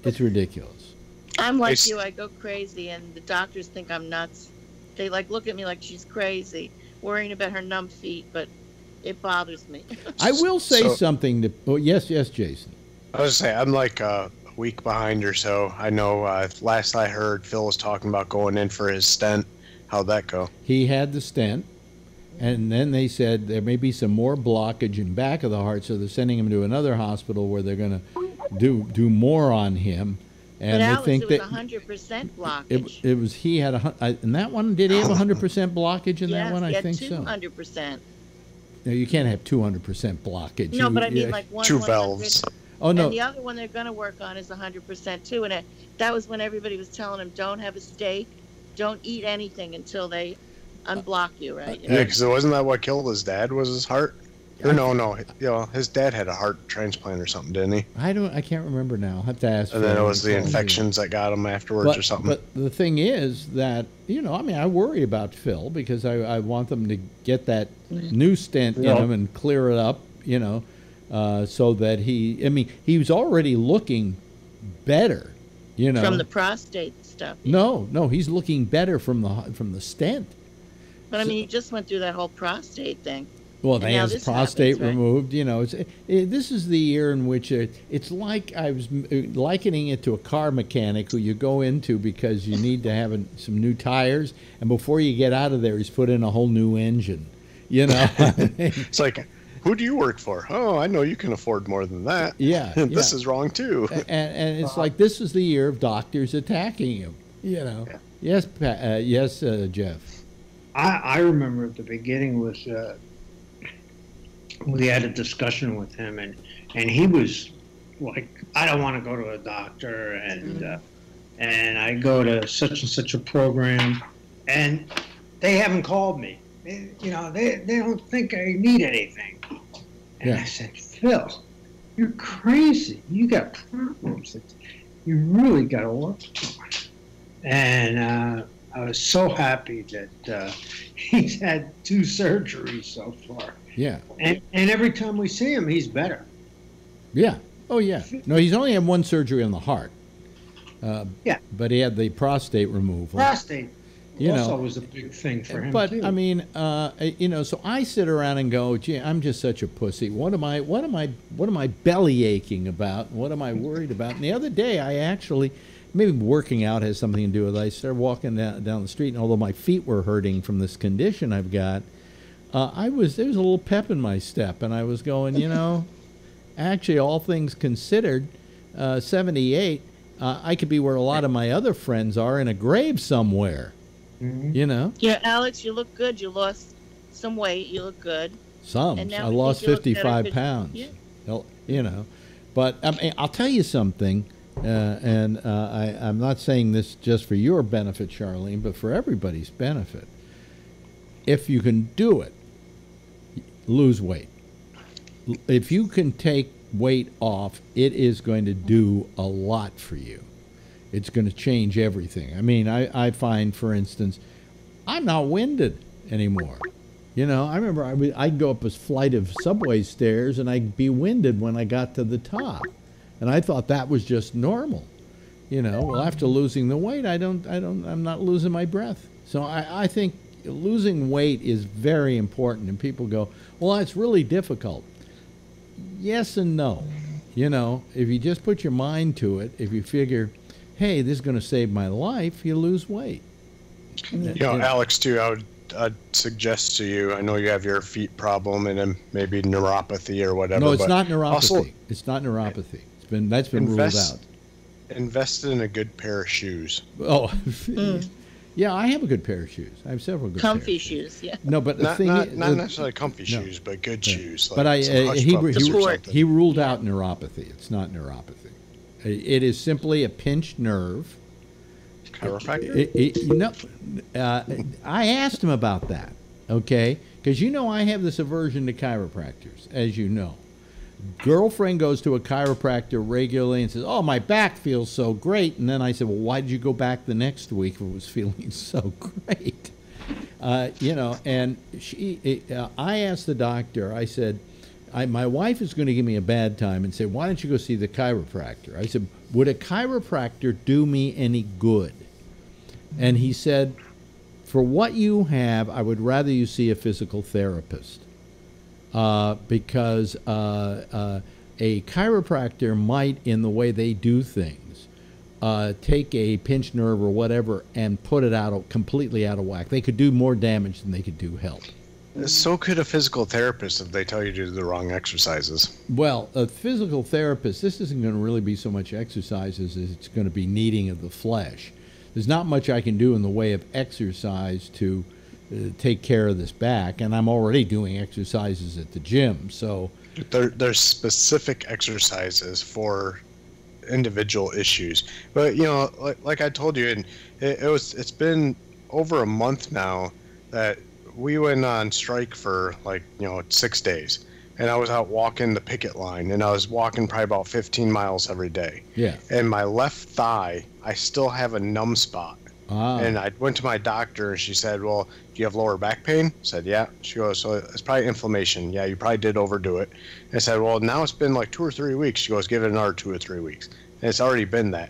It's ridiculous. I'm like you. I go crazy, and the doctors think I'm nuts. They look at me like she's crazy, worrying about her numb feet, but it bothers me. I will say something to. Oh, yes, Jason. I was gonna say I'm like a week behind or so. I know. Last I heard, Phil was talking about going in for his stent. How'd that go? He had the stent, and then they said there may be some more blockage in back of the heart, so they're sending him to another hospital where they're going to do more on him. And but they Alex, think it was that 100% blockage. It was he had in that one. Did he have 100% blockage in that one? I think so. 200%. No, you can't have 200% blockage. No, but I mean like one 2 valves. Oh no. And the other one they're going to work on is 100% too. And that was when everybody was telling him, don't have a steak, don't eat anything until they unblock you, right? Yeah, because wasn't that what killed his dad? Was his heart? Or no. His dad had a heart transplant or something, didn't he? I can't remember now. I'll have to ask. And then it was the infections that got him afterwards or something. But the thing is that, I worry about Phil because I want them to get that new stent in him and clear it up, so that he was already looking better, From the prostate stuff. No, he's looking better from the stent. But he just went through that whole prostate thing. Well, they have his prostate removed. This is the year in which it's like I was likening it to a car mechanic who you go into because you need to have some new tires, and before you get out of there, he's put in a whole new engine. It's like, who do you work for? Oh, I know you can afford more than that. Yeah, this is wrong too. And it's like this is the year of doctors attacking him. Yes, Jeff. I remember at the beginning we had a discussion with him, and he was like, I don't want to go to a doctor, and I go to such and such a program, and they haven't called me. They don't think I need anything. And I said, Phil, you're crazy. You got problems that you really got to work on. And I was so happy that he's had 2 surgeries so far. Yeah. And every time we see him, he's better. Yeah. Oh, yeah. No, he's only had 1 surgery on the heart. But he had the prostate removal. Prostate also was a big thing for him, but, too. So I sit around and go, gee, I'm just such a pussy. What am I belly aching about? What am I worried about? And the other day, I actually, maybe working out has something to do with it. I started walking down the street, and although my feet were hurting from this condition I've got, there was a little pep in my step, and I was going, actually, all things considered, 78, I could be where a lot of my other friends are, in a grave somewhere. Mm-hmm. Yeah, Alex, you look good. You lost some weight. You look good. I lost 55 pounds. Yeah. But I'll tell you something, and I'm not saying this just for your benefit, Charlene, but for everybody's benefit. If you can do it, lose weight. If you can take weight off, it is going to do a lot for you. It's going to change everything. I find, for instance, I'm not winded anymore. I remember I'd go up a flight of subway stairs and I'd be winded when I got to the top, and I thought that was just normal. Well, after losing the weight, I'm not losing my breath. So I think losing weight is very important, and people go, well, it's really difficult. Yes and no. If you just put your mind to it, if you figure, hey, this is going to save my life, you lose weight. Alex, too, I'd suggest to you, I know you have your feet problem and then maybe neuropathy or whatever. No, it's not neuropathy. It's not neuropathy. That's been ruled out. Invest in a good pair of shoes. Oh, yeah, I have a good pair of shoes. I have several good comfy shoes. Yeah. No, but not necessarily comfy shoes, but good shoes. But he ruled out neuropathy. It's not neuropathy. It is simply a pinched nerve. Chiropractor? I asked him about that. Okay? Because you know I have this aversion to chiropractors, as you know. Girlfriend goes to a chiropractor regularly and says, "Oh, my back feels so great." And then I said, "Well, why did you go back the next week if it was feeling so great?" You know, and I asked the doctor, I said, my wife is going to give me a bad time and say, "Why don't you go see the chiropractor?" I said, "Would a chiropractor do me any good?" And he said, "For what you have, I would rather you see a physical therapist. Because a chiropractor might, in the way they do things, take a pinched nerve or whatever and put it completely out of whack. They could do more damage than they could do help." So could a physical therapist if they tell you to do the wrong exercises. Well, a physical therapist, this isn't going to really be so much exercises as it's going to be kneading of the flesh. There's not much I can do in the way of exercise to take care of this back, and I'm already doing exercises at the gym. So there's specific exercises for individual issues. But you know, like I told you, and it's been over a month now that we went on strike for 6 days, and I was out walking the picket line, and I was walking probably about 15 miles every day. Yeah. And my left thigh, I still have a numb spot. And I went to my doctor, and she said, "Well, do you have lower back pain?" I said, "Yeah." She goes, "So it's probably inflammation. Yeah, you probably did overdo it." And I said, "Well, now it's been like 2 or 3 weeks." She goes, "Give it another 2 or 3 weeks." And it's already been that.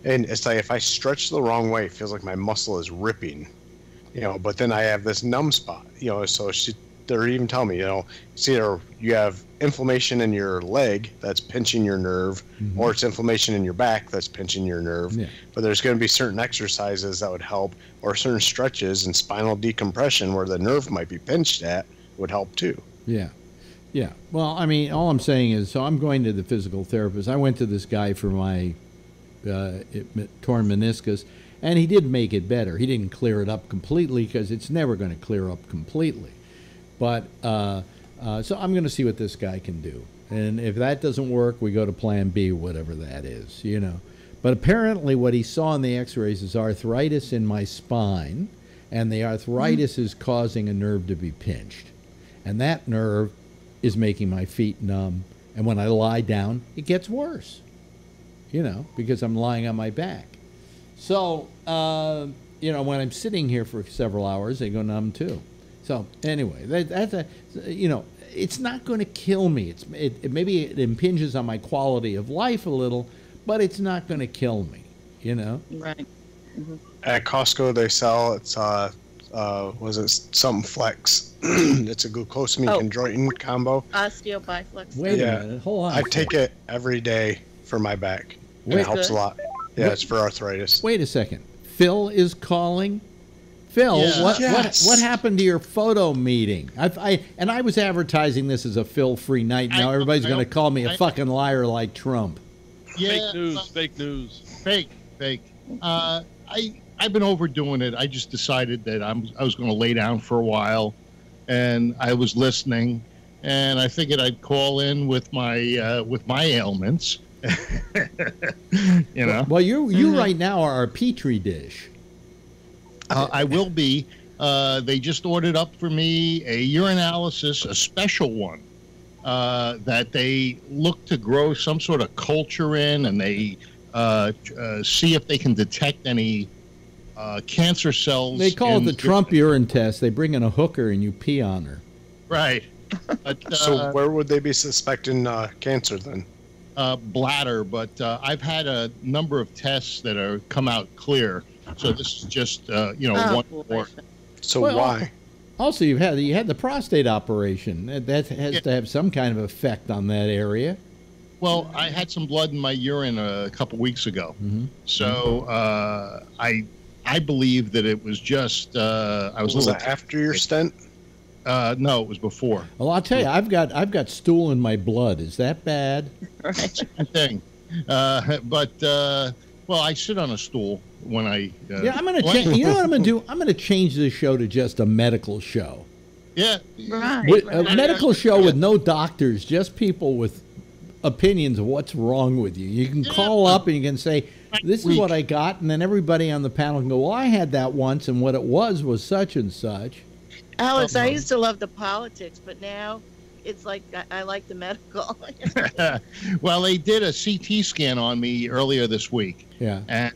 And it's like if I stretch the wrong way, it feels like my muscle is ripping, but then I have this numb spot, so they're even telling me, it's either you have inflammation in your leg that's pinching your nerve, or it's inflammation in your back that's pinching your nerve. Yeah. But there's going to be certain exercises that would help, or certain stretches and spinal decompression where the nerve might be pinched at would help too. Yeah. Yeah. Well, I mean, all I'm saying is, so I'm going to the physical therapist. I went to this guy for my torn meniscus, and he did make it better. He didn't clear it up completely because it's never going to clear up completely. But so I'm going to see what this guy can do. And if that doesn't work, we go to plan B, whatever that is, But apparently what he saw in the x-rays is arthritis in my spine, and the arthritis is causing a nerve to be pinched. And that nerve is making my feet numb. And when I lie down, it gets worse, because I'm lying on my back. So, when I'm sitting here for several hours, they go numb too. So anyway, it's not going to kill me. Maybe it impinges on my quality of life a little, but it's not going to kill me, Right. Mm-hmm. At Costco, they sell something Flex? It's a glucosamine chondroitin combo. Osteobiflex. Wait a minute, hold on. I take it every day for my back. It helps a lot. Yeah, it's for arthritis. Wait a second. Phil is calling. Phil, what happened to your photo meeting? I was advertising this as a Phil-free night. Now everybody's going to call me a fucking liar like Trump. Yeah, fake news. Fake. I've been overdoing it. I just decided that I was going to lay down for a while, and I was listening, and I figured I'd call in with my ailments. Well, you right now are a petri dish. I will be. They just ordered up for me a urinalysis, a special one, that they look to grow some sort of culture in, and they see if they can detect any cancer cells. They call it the Trump urine test. They bring in a hooker and you pee on her. Right. But, so where would they be suspecting cancer then? Bladder, but I've had a number of tests that are come out clear. So this is just one more. So why? Also, you had the prostate operation. That has to have some kind of effect on that area. Well, I had some blood in my urine a couple weeks ago. Mm-hmm. So I believe that it was just was that after your stent? No, it was before. Well, I'll tell you, I've got stool in my blood. Is that bad? Right. Same thing. Well, I sit on a stool when I. I'm going to change. You know what I'm going to do? I'm going to change this show to just a medical show. Yeah. Right. A medical show with no doctors, just people with opinions of what's wrong with you. You can call up and you can say, "This is what I got," and then everybody on the panel can go, "Well, I had that once, and what it was such and such." Alex, I used to love the politics, but now it's like I like the medical. Well, they did a CT scan on me earlier this week. Yeah. And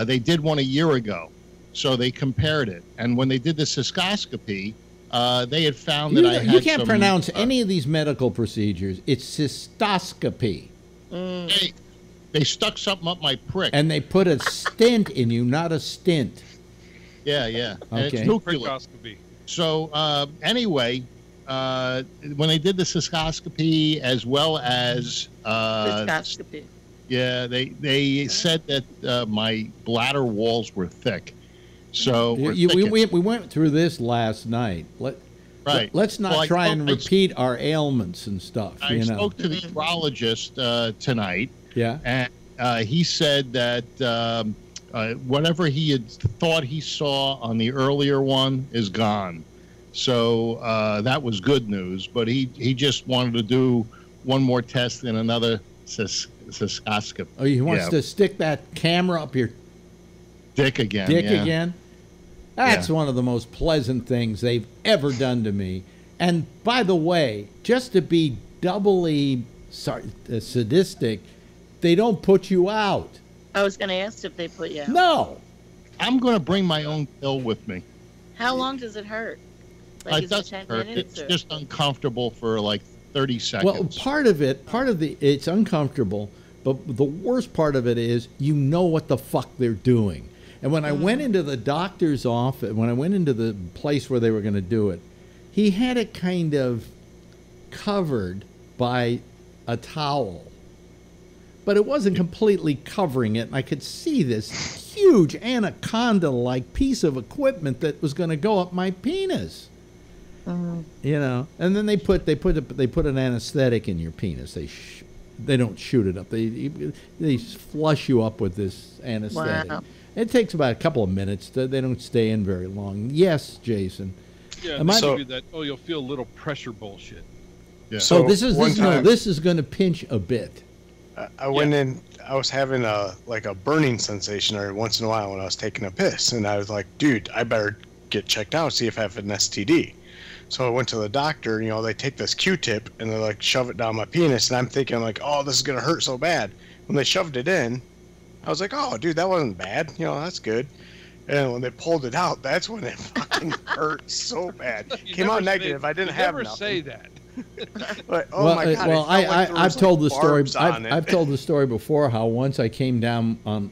they did one a year ago. So they compared it. And when they did the cystoscopy, they had found that I had You can't some, pronounce any of these medical procedures. It's cystoscopy. They stuck something up my prick. And they put a stent in you, not a stint. Yeah, yeah. And Okay. it's nuclear. So anyway, when they did the cystoscopy as well as Cystoscopy. yeah, they said that my bladder walls were thick. So we went through this last night. Let's not try and repeat our ailments and stuff. I spoke to the urologist tonight. Yeah. And he said that whatever he had thought he saw on the earlier one is gone. So that was good news. But he just wanted to do one more test in another cystoscopy. Oh, he wants to stick that camera up your dick again. Again? That's one of the most pleasant things they've ever done to me. And by the way, just to be doubly sadistic, they don't put you out. I was going to ask if they put you out. No. I'm going to bring my own pill with me. How long does it hurt? Like, It doesn't hurt. It's just uncomfortable for like 30 seconds. Well, it's uncomfortable, but the worst part of it is you know what the fuck they're doing. And when I went into the doctor's office, when I went into the place where they were going to do it, he had it kind of covered by a towel. But it wasn't completely covering it, and I could see this huge anaconda-like piece of equipment that was going to go up my penis. You know, and then they put an anesthetic in your penis. They don't shoot it up. They flush you up with this anesthetic. Wow. It takes about a couple of minutes. They don't stay in very long. Yes, Jason. Yeah, and they give you that. Oh, you'll feel a little pressure bullshit. Yeah. So this is going to pinch a bit. I went in. I was having a burning sensation every once in a while when I was taking a piss, and I was like, "Dude, I better get checked out, see if I have an STD." So I went to the doctor. You know, they take this Q-tip and they like shove it down my penis, and I'm thinking like, "Oh, this is gonna hurt so bad." When they shoved it in, I was like, "Oh, dude, that wasn't bad. You know, that's good." And when they pulled it out, that's when it fucking hurt so bad. Came out negative. I didn't have never nothing. say that. But, oh my God! Well, I've told the story. I've I've told the story before. How once I came down on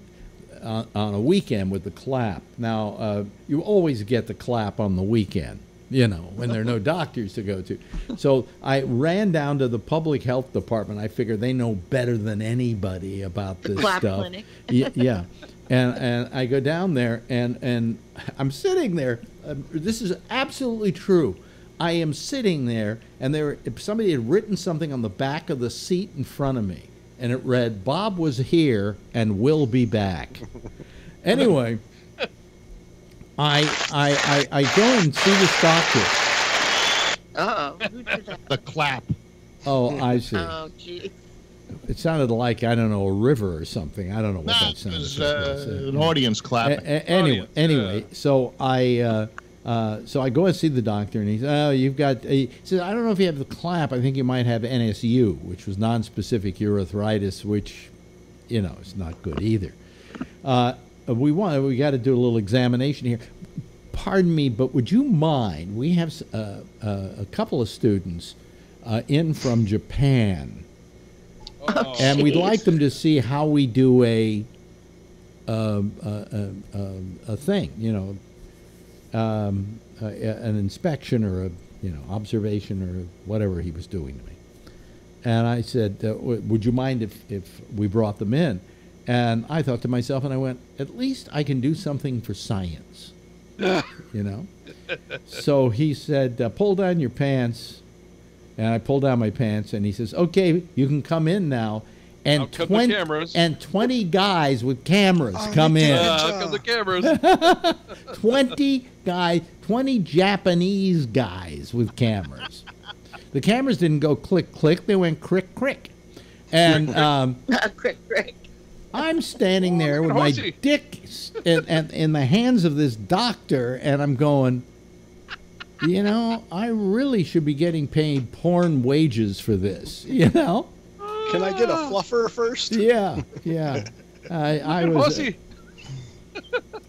a weekend with the clap. Now you always get the clap on the weekend, you know, when there are no doctors to go to. So I ran down to the public health department. I figured they know better than anybody about this clap stuff. Clinic. Yeah, and I go down there and I'm sitting there. This is absolutely true. I am sitting there, and somebody had written something on the back of the seat in front of me, and it read, "Bob was here and will be back." Anyway, I go and see this doctor. Uh-oh. Who did that? The clap. Oh, I see. Oh, gee. It sounded like, I don't know, a river or something. I don't know what that It sounded was like. an audience clapping. Anyway, so I go and see the doctor, and he says, "Oh, you've got." He says, "I don't know if you have the clap. I think you might have NSU, which was non-specific urethritis, which, you know, is not good either." We got to do a little examination here. Pardon me, but would you mind? We have a couple of students in from Japan, and we'd like them to see how we do a thing, you know. An inspection or observation or whatever he was doing to me. And I said, would you mind if we brought them in? And I thought to myself, and I went, at least I can do something for science, you know? So he said, pull down your pants. And I pulled down my pants, and he says, okay, you can come in now. And 20 guys with cameras come in. Come the cameras. 20 guys, 20 Japanese guys with cameras. The cameras didn't go click, click. They went crick, crick. And crick, crick. I'm standing there with my dick in the hands of this doctor, and I'm going, You know, I really should be getting paid porn wages for this. You know? Can I get a fluffer first? Yeah, yeah. I was.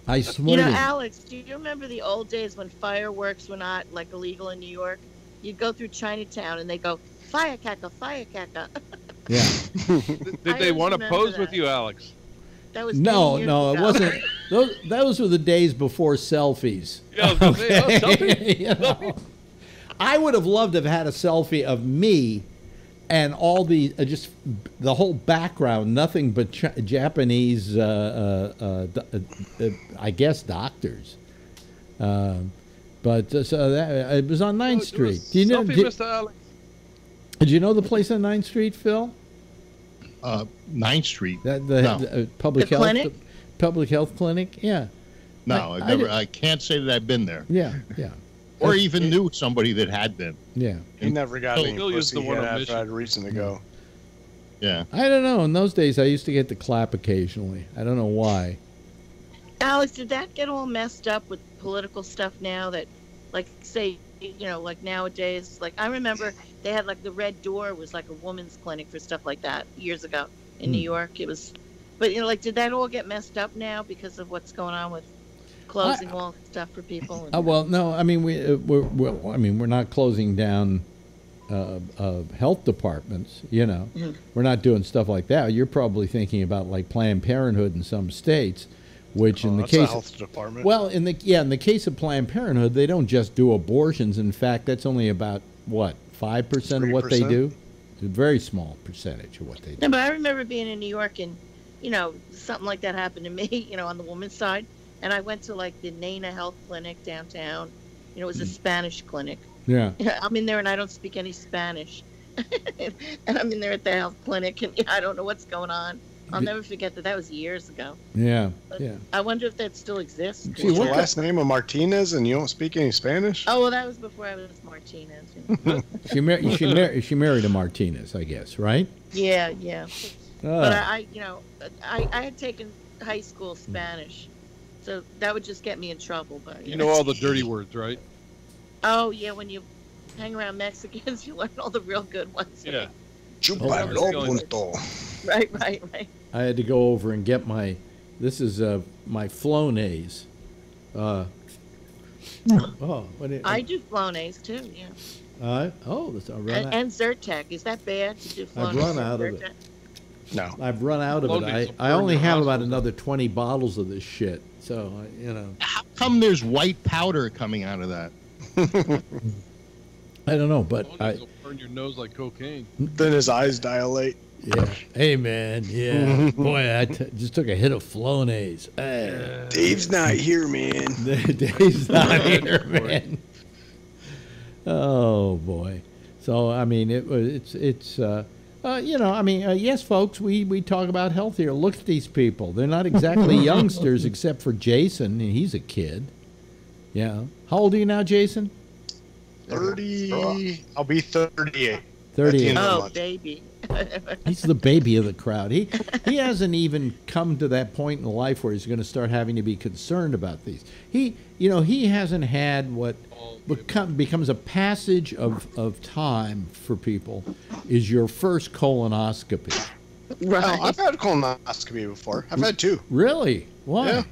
I swear. You know, Alex, do you remember the old days when fireworks were not like illegal in New York? You'd go through Chinatown and they go firecracker, firecracker. Yeah. Did they want to pose with you, Alex? That was no, years it ago. wasn't. Those were the days before selfies. Yeah, I was gonna say, oh, selfie? You know? I would have loved to have had a selfie of me and all the just the whole background, nothing but Japanese, I guess, doctors. But so that, it was on 9th Street. Do you know? Selfie, Mr. Alex. Did you know the place on 9th Street, Phil? 9th Street. The public The health clinic? Public health clinic. Yeah. No, I can't say that I've been there. Yeah, yeah. Or even knew somebody that had been. Yeah. He never got any Bill used pussy the one yet on after Mission. I had a reason to go. Yeah. I don't know. In those days, I used to get the clap occasionally. I don't know why. Alex, did that get all messed up with political stuff now that, like, say, you know, like nowadays, like I remember they had like the Red Door was like a woman's clinic for stuff like that years ago in New York. It was, but you know, like, did that all get messed up now because of what's going on with closing all stuff for people? Well, no. I mean, we're not closing down health departments. You know, we're not doing stuff like that. You're probably thinking about like Planned Parenthood in some states. Which in the that's case a health department. Well, in the case of Planned Parenthood, they don't just do abortions. In fact, that's only about what 5% of what they do. A very small percentage of what they do. No, but I remember being in New York and, you know, something like that happened to me, you know, on the woman's side, and I went to like the Nana Health Clinic downtown. You know, it was a Spanish clinic. Yeah. I'm in there and I don't speak any Spanish, and I'm in there at the health clinic and I don't know what's going on. I'll never forget that. That was years ago. Yeah, But yeah. I wonder if that still exists. What's your last name of Martinez and you don't speak any Spanish? Oh, well, that was before I was Martinez. You know. She married a Martinez, I guess, right? Yeah, yeah. But I, you know, I had taken high school Spanish, so that would just get me in trouble. But You know all the dirty words, right? Oh yeah, when you hang around Mexicans, you learn all the real good ones. Yeah. Right, right, right. I had to go over and get my. This is my Flonase. What I do Flonase too. Yeah. That's I run out. And Zyrtec. Is that bad to do Flonase? I've run out of it. No. I've run out of Flonase it. I only have about another 20 bottles of this shit. So you know. How come there's white powder coming out of that? I don't know, but Flonase will burn your nose like cocaine. Then his eyes dilate. Yeah. Hey, man. Yeah. Boy, I just took a hit of Flonase. Dave's not here, man. Dave's not here, man. Oh, boy. So, I mean, it's you know, I mean, yes, folks, we talk about health here. Look at these people. They're not exactly youngsters except for Jason, and he's a kid. Yeah. How old are you now, Jason? 30. I'll be 38. 38. Oh, baby. He's the baby of the crowd. He hasn't even come to that point in life where he's going to start having to be concerned about these. He hasn't had what becomes a passage of time for people is your first colonoscopy. Right. Oh, I've had a colonoscopy before. I've had two. Really? Why? Yeah.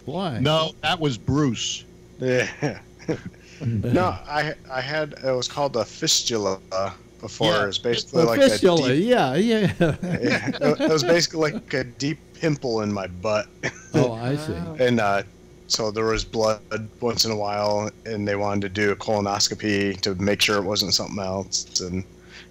Why? No, that was Bruce. Yeah. No, I had, it was called a fistula before. Yeah. It was basically A like fistula. a deep, Yeah. it was basically like a deep pimple in my butt. Oh, I see. And so there was blood once in a while, and they wanted to do a colonoscopy to make sure it wasn't something else, and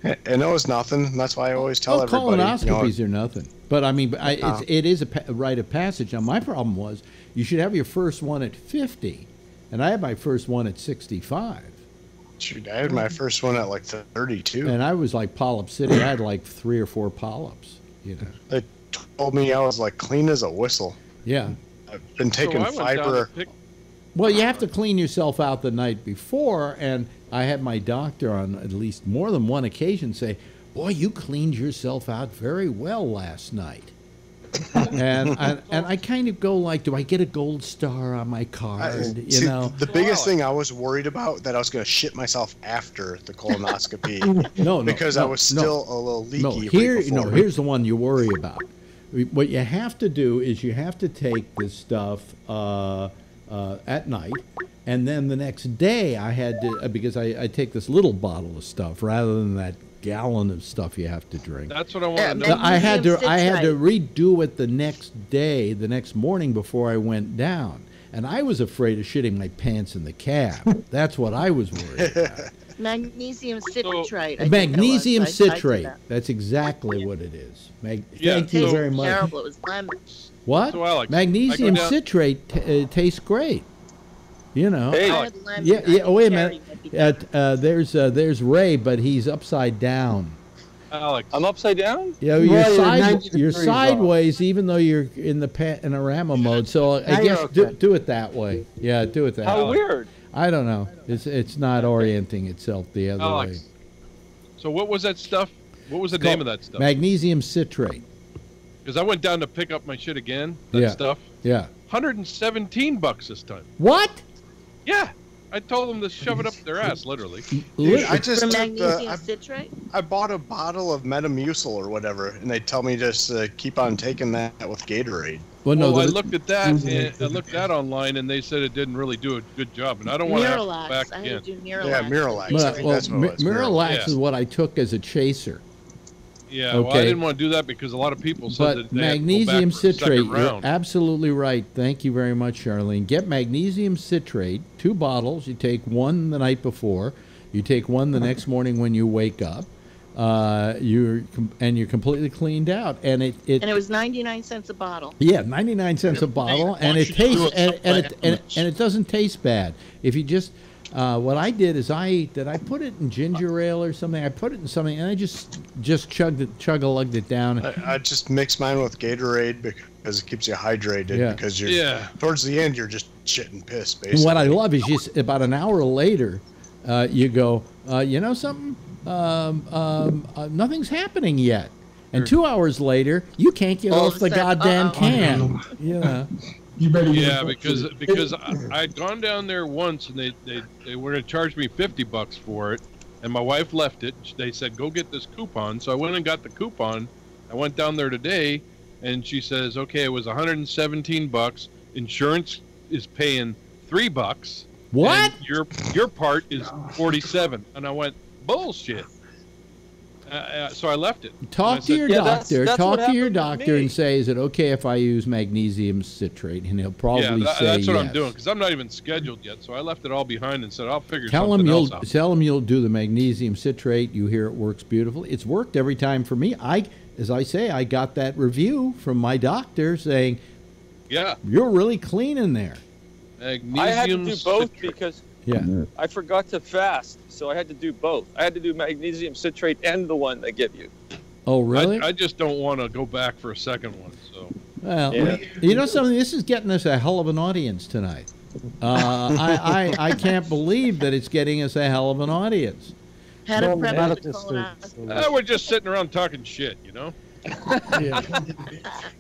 it was nothing. And that's why I always tell everybody. Colonoscopies are nothing. But I mean, it is a rite of passage. Now, my problem was you should have your first one at 50, and I had my first one at 65. Shoot, I had my first one at like 32. And I was like Polyp City. I had like 3 or 4 polyps. You know. They told me I was like clean as a whistle. Yeah. I've been taking fiber. Well, you have to clean yourself out the night before, and I had my doctor on at least more than one occasion say, "Boy, you cleaned yourself out very well last night." and I kind of go like, do I get a gold star on my card? You know, the biggest thing I was worried about that I was going to shit myself after the colonoscopy. because I was still a little leaky. Here's the one you worry about. What you have to do is you have to take this stuff at night, and then the next day I had to, because I take this little bottle of stuff rather than that gallon of stuff you have to drink. That's what I want to know. I had to redo it the next day, the next morning before I went down, and I was afraid of shitting my pants in the cab. That's what I was worried about. Magnesium citrate. Magnesium citrate. That's exactly what it is. Thank you very much. Terrible. It was lemon. What? So I like Magnesium citrate tastes great. You know. Hey. Oh, wait a minute. There's Ray, but he's upside down. Alex, I'm upside down. Yeah, you're sideways, even though you're in a Ramble mode. So I guess do it that way. Yeah, do it that way. How weird. I don't know. It's not orienting itself the other way. So what was that stuff? What was the name of that stuff? Magnesium citrate. Because I went down to pick up my shit again. That stuff. Yeah. $117 this time. What? Yeah. I told them to shove it up their ass, literally. I just For took magnesium citrate? I bought a bottle of Metamucil or whatever, and they tell me just keep on taking that with Gatorade. Well, no, I looked at that. And I looked that online, and they said it didn't really do a good job, and I don't want to have to go back again. I had to do Miralax. Yeah, Miralax. I think that's what it was. Miralax is what I took as a chaser. Yeah, well, I didn't want to do that because a lot of people said that they magnesium had to go back for citrate, the second round. you're absolutely right. Thank you very much, Charlene. Get magnesium citrate, 2 bottles. You take one the night before. You take one the next morning when you wake up. You're completely cleaned out, and it was 99 cents a bottle. Yeah, 99 cents a bottle, and it tastes and it doesn't taste bad. If you just what I did is I put it in ginger ale or something. I put it in something, and I just chug-a-lugged it down. I just mix mine with Gatorade because it keeps you hydrated. Yeah. Because towards the end you're just shitting piss basically. What I love is about an hour later, you go, you know something? Nothing's happening yet. And 2 hours later, you can't get off the goddamn can. Yeah. You better because I'd gone down there once and they were going to charge me $50 for it, and my wife left it. They said go get this coupon, so I went and got the coupon. I went down there today, and she says, okay, it was $117. Insurance is paying $3. What? And your part is $47, and I went bullshit. So I left it. Talk to your doctor. Talk to your doctor and say, is it okay if I use magnesium citrate? And he'll probably say that's what yes. I'm doing because I'm not even scheduled yet. So I left it all behind and said I'll figure Tell something else out. Tell him you'll do the magnesium citrate. You hear it works beautifully. It's worked every time for me. As I say, I got that review from my doctor saying, yeah, you're really clean in there. Magnesium I had to do both citrate. because Yeah. I forgot to fast, so I had to do both. I had to do magnesium citrate and the one they give you. Oh, really? I just don't want to go back for a second one. So. Well, you know something? This is getting us a hell of an audience tonight. I can't believe that it's getting us a hell of an audience. Had a prep with colonoscopy. We're just sitting around talking shit, you know?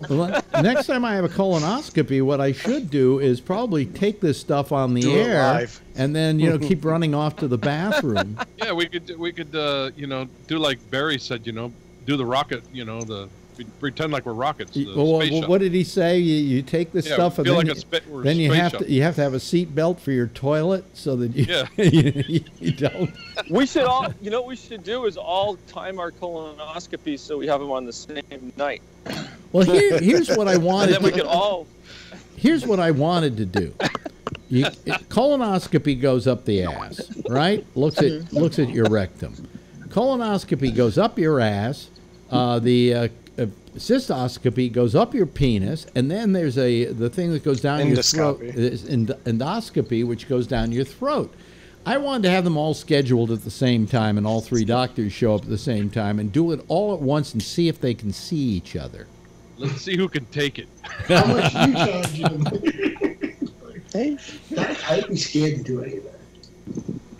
Well, next time I have a colonoscopy, what I should do is probably take this stuff on the air live. and then keep running off to the bathroom. Yeah, we could do like Barry said, do the rocket, pretend like we're rockets. What did he say? You take this stuff and then you have to have a seat belt for your toilet so that you don't. We should all, what we should do is all time our colonoscopies so we have them on the same night. Well, here's what I wanted. And then we could all. Here's what I wanted to do. Colonoscopy goes up the ass, right? Looks at your rectum. Colonoscopy goes up your ass. The cystoscopy goes up your penis, and then there's the thing that goes down your throat. Endoscopy, which goes down your throat. I wanted to have them all scheduled at the same time, and all 3 doctors show up at the same time, and do it all at once and see if they can see each other. Let's see who can take it. How much you charge him? I'd be scared to do any of that.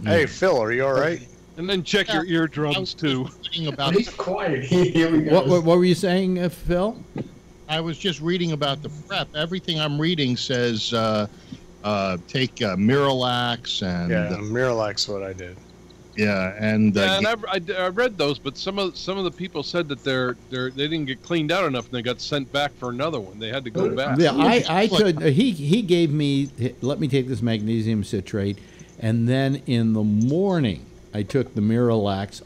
Hey, Phil, are you all right? And then check your eardrums too. He's quiet. Here we go. What were you saying, Phil? I was just reading about the prep. Everything I'm reading says take Miralax and Miralax. What I did. Yeah, and I read those, but some of the people said that they didn't get cleaned out enough, and they got sent back for another one. They had to go back. Yeah, I could. He gave me. Let me take this magnesium citrate, and then in the morning I took the Miralax.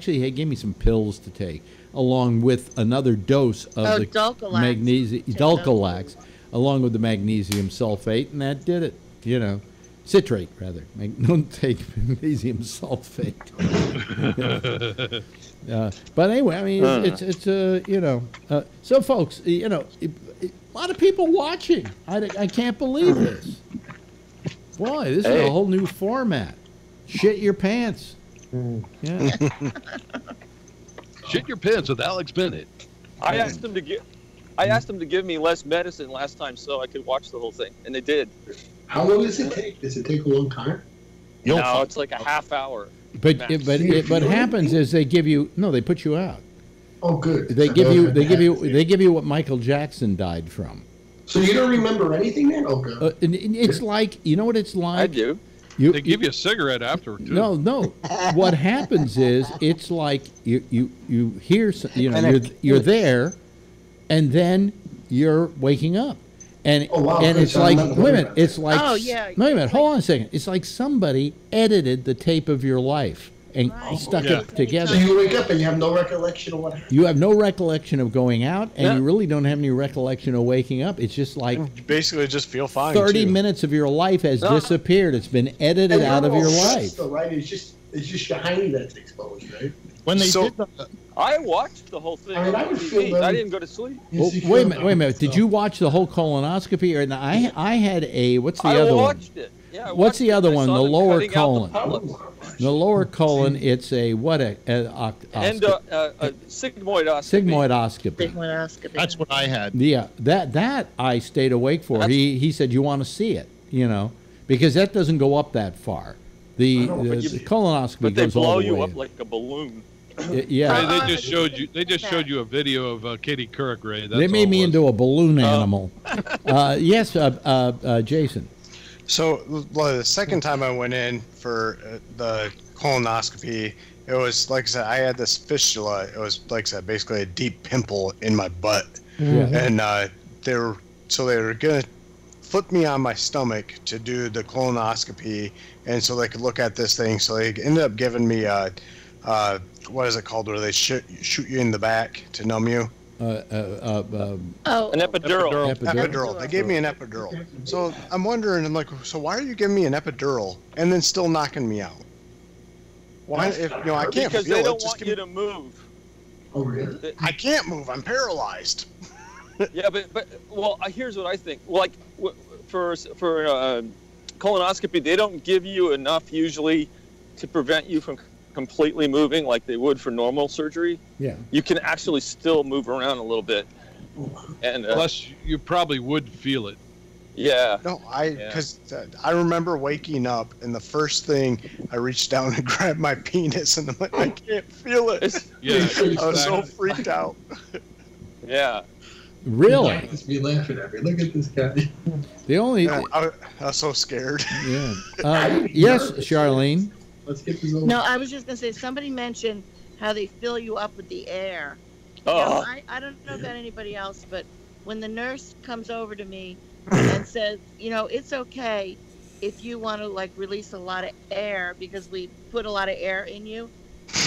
He gave me some pills to take along with another dose of the Dulcolax. magnesium Dulcolax, along with the magnesium sulfate, and that did it. You know. Citrate, rather. Don't take magnesium sulfate. But anyway, I mean, it's so folks, a lot of people watching. I can't believe this. Boy, this is a whole new format. Shit your pants. Yeah. Shit your pants with Alex Bennett. I asked them to give me less medicine last time so I could watch the whole thing, and they did. How long does it take? Does it take a long time? No, it's like a half hour. But what happens is they put you out. Oh, good. They give you what Michael Jackson died from. So you don't remember anything then? Oh, good. It's like, you know what it's like? I do. They give you a cigarette afterward too. No. What happens is it's like you hear, you're there, and then you're waking up. And it's like, wait a minute, it's like, wait a minute, hold on a second. It's like somebody edited the tape of your life and stuck it together. So you wake up and you have no recollection of what happened. You have no recollection of going out, and you really don't have any recollection of waking up. It's just like you basically just feel fine. 30 minutes of your life has disappeared. It's been edited out of your life. Though, right? It's just your hiney that's exposed, right? When they did I watched the whole thing. I didn't go to sleep. Well, wait a minute. Did you watch the whole colonoscopy? Or I had a what's the other one? I watched it. Yeah, what's the other one? The lower colon. The lower colon. It's a what? And sigmoidoscopy. Sigmoidoscopy. That's what I had. Yeah, that I stayed awake for. He said you want to see it, because that doesn't go up that far. The colonoscopy goes all the way. But they blow you up like a balloon. Yeah, they just showed you a video of Katie Couric, Ray. They made me into a balloon animal. Yes, Jason. So the second time I went in for the colonoscopy, it was like I said, I had this fistula. It was like I said, basically a deep pimple in my butt, and they were gonna flip me on my stomach to do the colonoscopy, and so they could look at this thing. So they ended up giving me what is it called, where they shoot you in the back to numb you? An epidural. Epidural. They gave me an epidural. So I'm wondering, I'm like, so why are you giving me an epidural and then still knocking me out? Why? If I can't because feel they don't it, want you to move. Oh, really? I can't move. I'm paralyzed. Yeah, but here's what I think. Like for colonoscopy, they don't give you enough usually to prevent you from completely moving like they would for normal surgery. Yeah, you can actually still move around a little bit, and plus you probably would feel it. Yeah. No, because I remember waking up and the first thing I reached down and grabbed my penis and I'm like, I can't feel it. Yeah, I was so freaked out. Yeah. Really? Just be laughing at me. Look at this guy. The only I was so scared. Yeah. Yes, Charlene. Let's get this over. No, I was just gonna say somebody mentioned how they fill you up with the air. Oh. I don't know about anybody else, but when the nurse comes over to me and says, it's okay if you want to release a lot of air because we put a lot of air in you.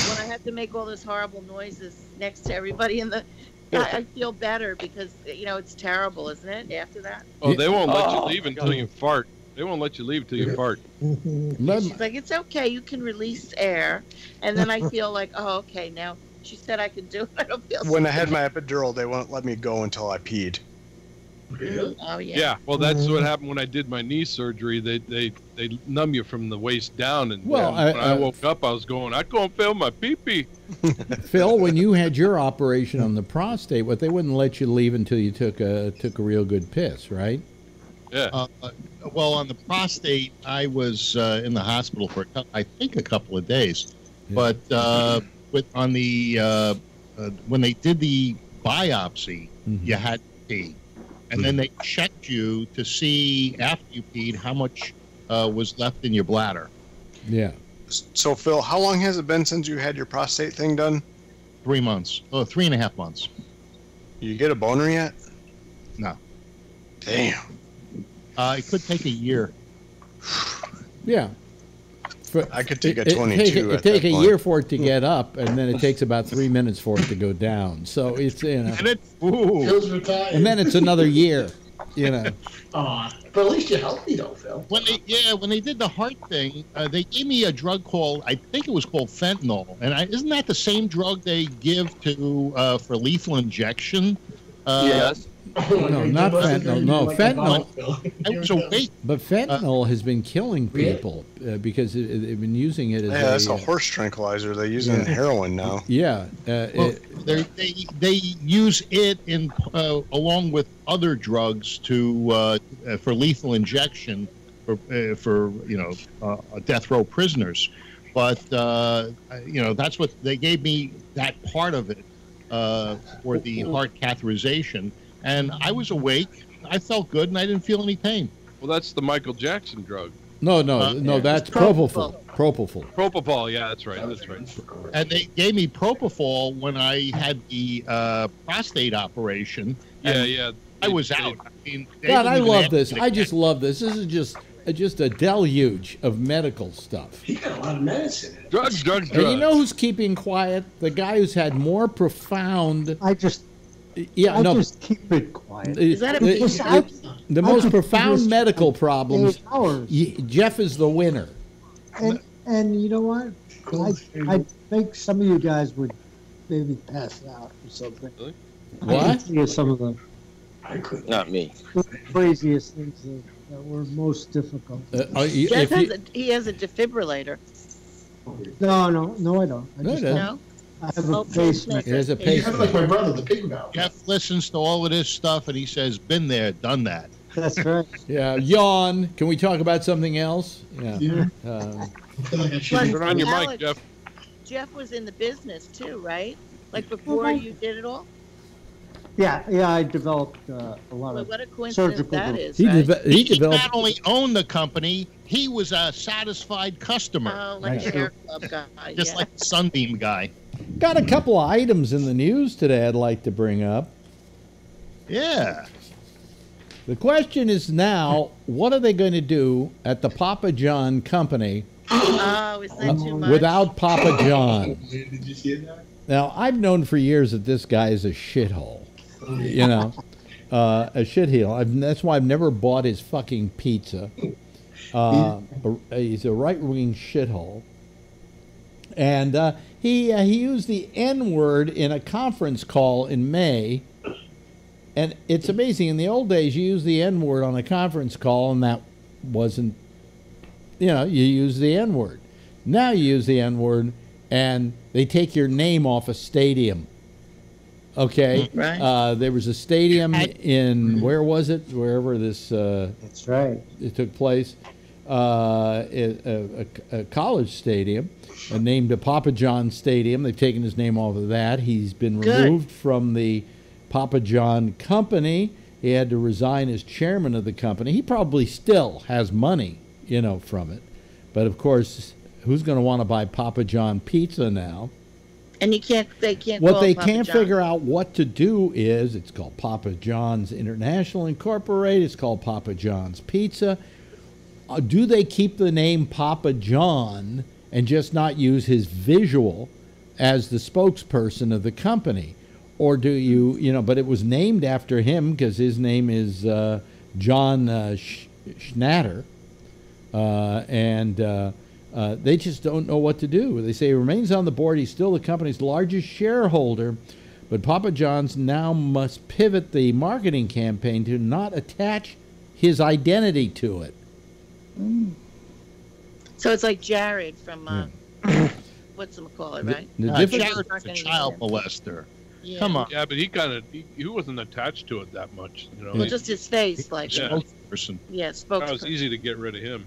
When I have to make all those horrible noises next to everybody in the, I feel better because it's terrible, isn't it? After that. Oh, they won't let you leave until you fart. They won't let you leave until you fart. She's like, it's okay, you can release air, and then I feel like, oh, okay, now she said I could do it. I don't feel. When I had my epidural, they wouldn't let me go until I peed. Oh yeah. Yeah, well, that's what happened when I did my knee surgery. They numb you from the waist down, and when I woke up, I was going, I can't feel my pee-pee. Phil, when you had your operation on the prostate, they wouldn't let you leave until you took a real good piss, right? Yeah. Well, on the prostate, I was in the hospital for I think a couple of days, but when they did the biopsy, you had to pee. And then they checked you to see after you peed how much was left in your bladder. Yeah. So, Phil, how long has it been since you had your prostate thing done? 3 months. Oh, 3.5 months. You get a boner yet? No. Damn. It could take a year. Yeah. I could take a 22. It take a year for it to get up, and then it takes about 3 minutes for it to go down. So it's Phil's retired. and then it's another year. Aw, but at least you're healthy though, Phil. When they did the heart thing, they gave me a drug called, I think it was called fentanyl, and isn't that the same drug they give to for lethal injection? Yes. No, not fentanyl. No, fentanyl. I was awake. But fentanyl has been killing people because they've been using it as that's a horse tranquilizer. They use it in heroin now. Yeah. They use it in along with other drugs for lethal injection for death row prisoners. But that's what they gave me, that part of it for the heart catheterization. And I was awake. I felt good, and I didn't feel any pain. Well, that's the Michael Jackson drug. No, that's propofol. Propofol, yeah, that's right. And they gave me propofol when I had the prostate operation. Yeah. I was out. I mean, God, I love this. I just love this. This is just a deluge of medical stuff. He got a lot of medicine. Drugs. And you know who's keeping quiet? The guy who's had more profound. Just keep it quiet. The most profound medical problems. Jeff is the winner. And you know what? I think some of you guys would maybe pass out or something. Really? What? Some of the Not me. craziest things that were most difficult. Jeff he has a defibrillator. No, I don't. No? I have a pacemaker. There's a pacemaker. Like my brother, the pig mouth. Jeff listens to all of this stuff, and he says, "Been there, done that." That's right. Yeah, yawn. Can we talk about something else? Yeah. Turn on your mic, Jeff. Jeff was in the business too, right? Like before you did it all? Yeah, I developed a lot of what a coincidence surgical. that is, He He not only owned the company, he was a satisfied customer. Oh, like the Air Club guy. Just like the Sunbeam guy. Got a couple of items in the news today I'd like to bring up. Yeah. The question is now, what are they going to do at the Papa John company Oh, is that too much? without Papa John? Did you see that? Now, I've known for years that this guy is a shithole. A shithole. That's why I've never bought his fucking pizza. He's a right-wing shithole. And he used the N-word in a conference call in May. And it's amazing. In the old days, you used the N-word on a conference call, and that wasn't, you use the N-word. Now you use the N-word, and they take your name off a stadium. Okay? Right. There was a stadium in, where was it? Wherever this That's right. It took place. A college stadium named a Papa John Stadium. They've taken his name off of that. He's been removed from the Papa John company. He had to resign as chairman of the company. He probably still has money, from it. But of course, who's going to want to buy Papa John pizza now? And they can't. What call they Papa can't John. figure out what to do is, it's called Papa John's International Incorporated. It's called Papa John's Pizza. Do they keep the name Papa John and just not use his visual as the spokesperson of the company? Or do you, but it was named after him because his name is John Schnatter. They just don't know what to do. They say he remains on the board. He's still the company's largest shareholder. But Papa John's now must pivot the marketing campaign to not attach his identity to it. So it's like Jared from whatchamacallit, right? Jared's a child molester. Yeah. Come on. Yeah, but he wasn't attached to it that much. Well, just his face, like spokesperson. Yeah, spokesperson. It was easy to get rid of him.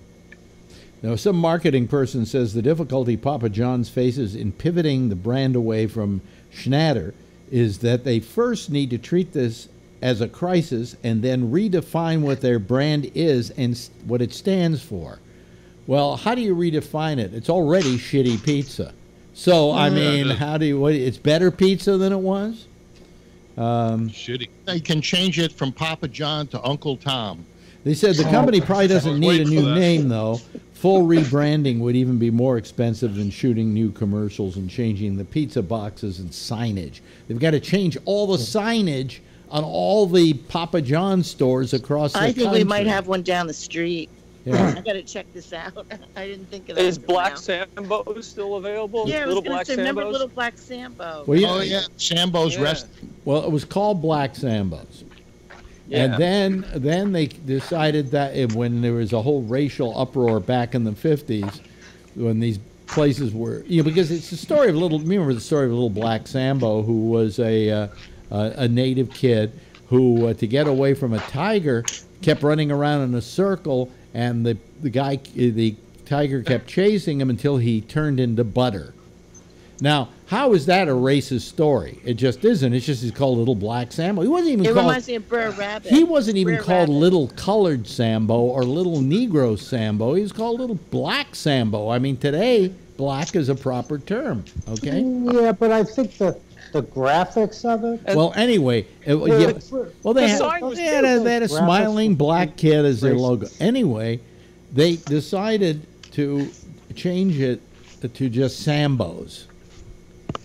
Now, some marketing person says the difficulty Papa John's faces in pivoting the brand away from Schnatter is that they first need to treat this as a crisis and then redefine what their brand is and what it stands for. Well, how do you redefine it? It's already shitty pizza. So, I mean, how do you, it's better pizza than it was? Shitty. They can change it from Papa John to Uncle Tom. They said the company probably doesn't need a new name, though. Full rebranding would even be more expensive than shooting new commercials and changing the pizza boxes and signage. They've got to change all the signage on all the Papa John stores across the country. I think we might have one down the street. Yeah. I got to check this out. I didn't think of that. Is Black Sambo still available? Yeah, I was Little going Black to say, remember Sambos? Little Black Sambo? Well, Oh, yeah, Sambo's Rest. Well, it was called Black Sambos. Yeah. And then they decided that when there was a whole racial uproar back in the 50s, when these places were, because it's the story of remember the story of Little Black Sambo, who was a native kid who, to get away from a tiger, kept running around in a circle, and the tiger kept chasing him until he turned into butter. Now, how is that a racist story? It just isn't. It's just he's called Little Black Sambo. He wasn't even It called. reminds me of Brer Rabbit. He wasn't even Brer called Rabbit. Little Colored Sambo or Little Negro Sambo. He was called Little Black Sambo. I mean, today, black is a proper term. Okay. Yeah, but I think the graphics of it. Well, anyway, they had a smiling black kid as their logo. Anyway, they decided to change it to just Sambos.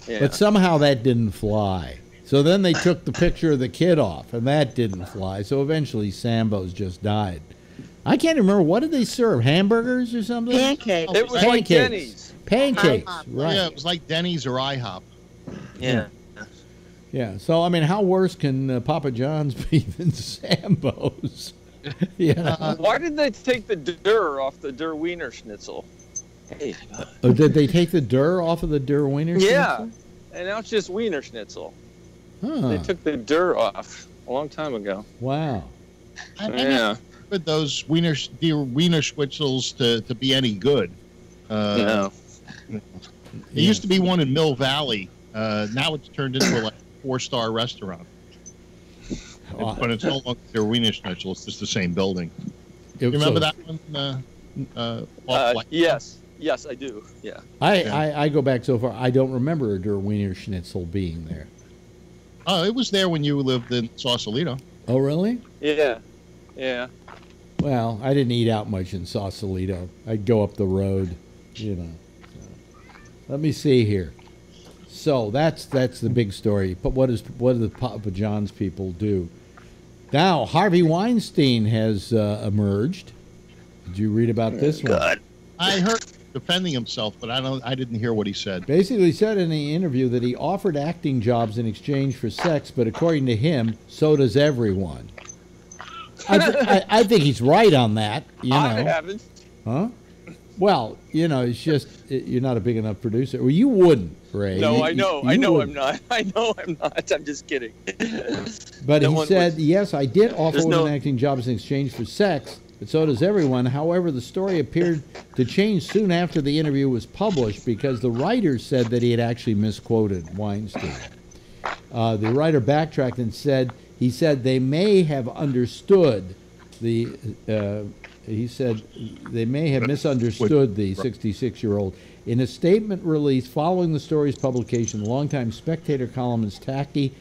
Yeah. But somehow that didn't fly. So then they took the picture of the kid off, and that didn't fly. So eventually Sambo's just died. I can't remember. What did they serve? Hamburgers or something? Pancakes. It was like Denny's. Pancakes, IHOP. right. Yeah, it was like Denny's or IHOP. Yeah. Yeah, so, I mean, how worse can Papa John's be than Sambo's? Yeah. Why did they take the Der off the Der Wiener Schnitzel? Hey. Oh, did they take the Der off of the Der Wiener Yeah. Schnitzel? And now it's just Wiener Schnitzel. Huh. They took the Der off a long time ago. Wow. Yeah. But those Wiener Schnitzels to be any good. No. There used to be one in Mill Valley. Now it's turned into a 4-star restaurant. But it's no longer their Wiener Schnitzel. It's just the same building. You remember that one? Yes. Yes, I do. Yeah. I go back so far, I don't remember a Der Wiener Schnitzel being there. Oh, it was there when you lived in Sausalito. Oh, really? Yeah. Yeah. Well, I didn't eat out much in Sausalito. I'd go up the road, So. Let me see here. So that's the big story. But what do the Papa John's people do? Now, Harvey Weinstein has emerged. Did you read about this one? I heard defending himself, but I didn't hear what he said. Basically, he said in the interview that he offered acting jobs in exchange for sex, but according to him, so does everyone. I think he's right on that. I haven't. Huh? Well, it's just you're not a big enough producer. Well, you wouldn't, Ray. No, I know. I know wouldn't. I'm not. I know I'm not. I'm just kidding. But No he one said, would- yes, I did offer There's women no- acting jobs in exchange for sex, but so does everyone. However, the story appeared to change soon after the interview was published because the writer said that he had actually misquoted Weinstein. The writer backtracked and said, he said they may have understood he said they may have misunderstood the 66-year-old. In a statement released following the story's publication, longtime Spectator columnist Taki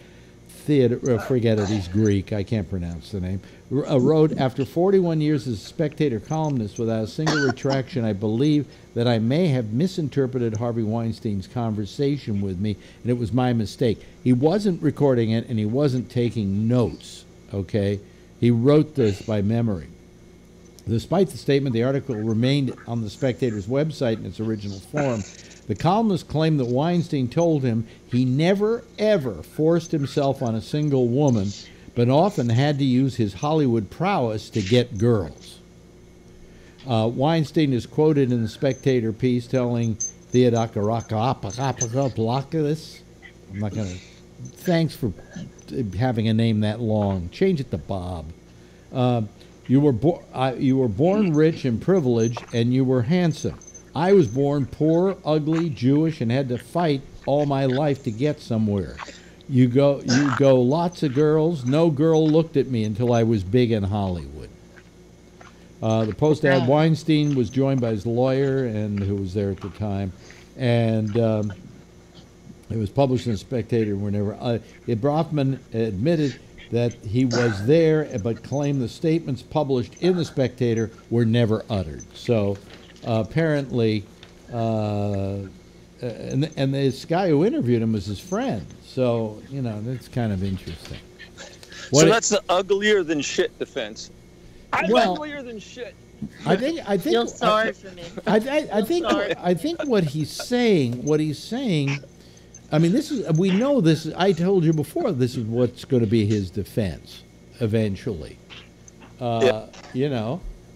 forget it, he's Greek, I can't pronounce the name, wrote, after 41 years as a Spectator columnist without a single retraction, I believe that I may have misinterpreted Harvey Weinstein's conversation with me, and it was my mistake. He wasn't recording it, and he wasn't taking notes, okay? He wrote this by memory. Despite the statement, the article remained on the Spectator's website in its original form. The columnist claimed that Weinstein told him he never, ever forced himself on a single woman, but often had to use his Hollywood prowess to get girls. Weinstein is quoted in the Spectator piece telling Theodorakis, I'm not going to, thanks for having a name that long. Change it to Bob. You were born rich and privileged, and you were handsome. I was born poor, ugly, Jewish, and had to fight all my life to get somewhere. You go lots of girls. No girl looked at me until I was big in Hollywood. The Post ad Weinstein was joined by his lawyer, and who was there at the time, and it was published in the Spectator. Whenever Brofman admitted that he was there, but claimed the statements published in the Spectator were never uttered. So apparently, and this guy who interviewed him was his friend. So that's kind of interesting. So that's the uglier than shit defense. I'm uglier than shit. I think. Feel sorry for me. I think what he's saying. I mean, we know this. I told you before. This is what's going to be his defense eventually. Poor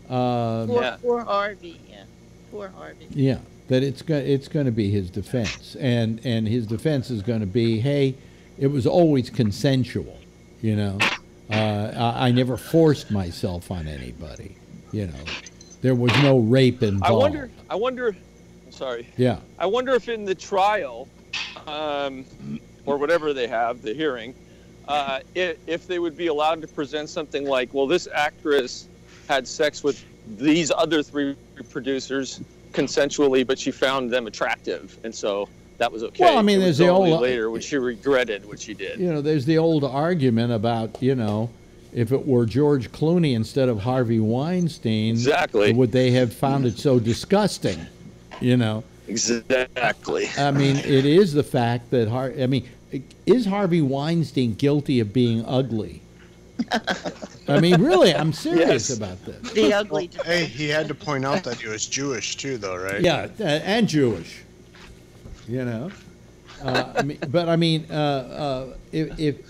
Harvey. Yeah, poor Harvey. Yeah, that it's going to be his defense, and his defense is going to be, hey, it was always consensual. I never forced myself on anybody. There was no rape involved. I wonder. Sorry. Yeah. I wonder if in the trial, or whatever they have, the hearing, if they would be allowed to present something like, well, this actress had sex with these other 3 producers consensually, but she found them attractive, and so that was okay. Well, I mean, there's the old later when she regretted what she did. There's the old argument about if it were George Clooney instead of Harvey Weinstein, exactly, would they have found it so disgusting? Exactly. I mean, it is the fact that is Harvey Weinstein guilty of being ugly? I mean, really, I'm serious about this. The ugly. Hey, he had to point out that he was Jewish too, though, right? Yeah, and Jewish. If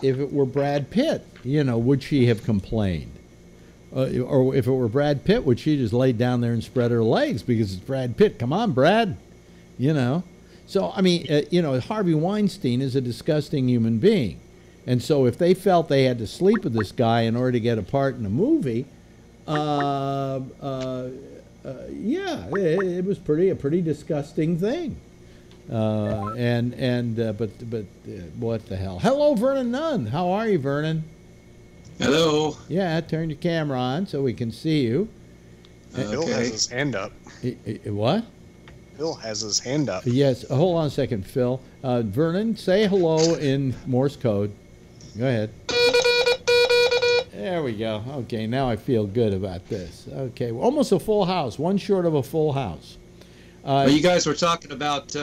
it were Brad Pitt, would she have complained? Or if it were Brad Pitt, would she just lay down there and spread her legs because it's Brad Pitt? Come on, Brad. So I mean, Harvey Weinstein is a disgusting human being, and so if they felt they had to sleep with this guy in order to get a part in a movie, yeah, it was a pretty disgusting thing. But what the hell? Hello, Vernon Nunn. How are you, Vernon? Hello. Yeah, turn your camera on so we can see you. Phil has his hand up. What? Phil has his hand up. Yes. Hold on a second, Phil. Vernon, say hello in Morse code. Go ahead. There we go. Okay, now I feel good about this. Okay, almost a full house. One short of a full house. Well, you guys were talking about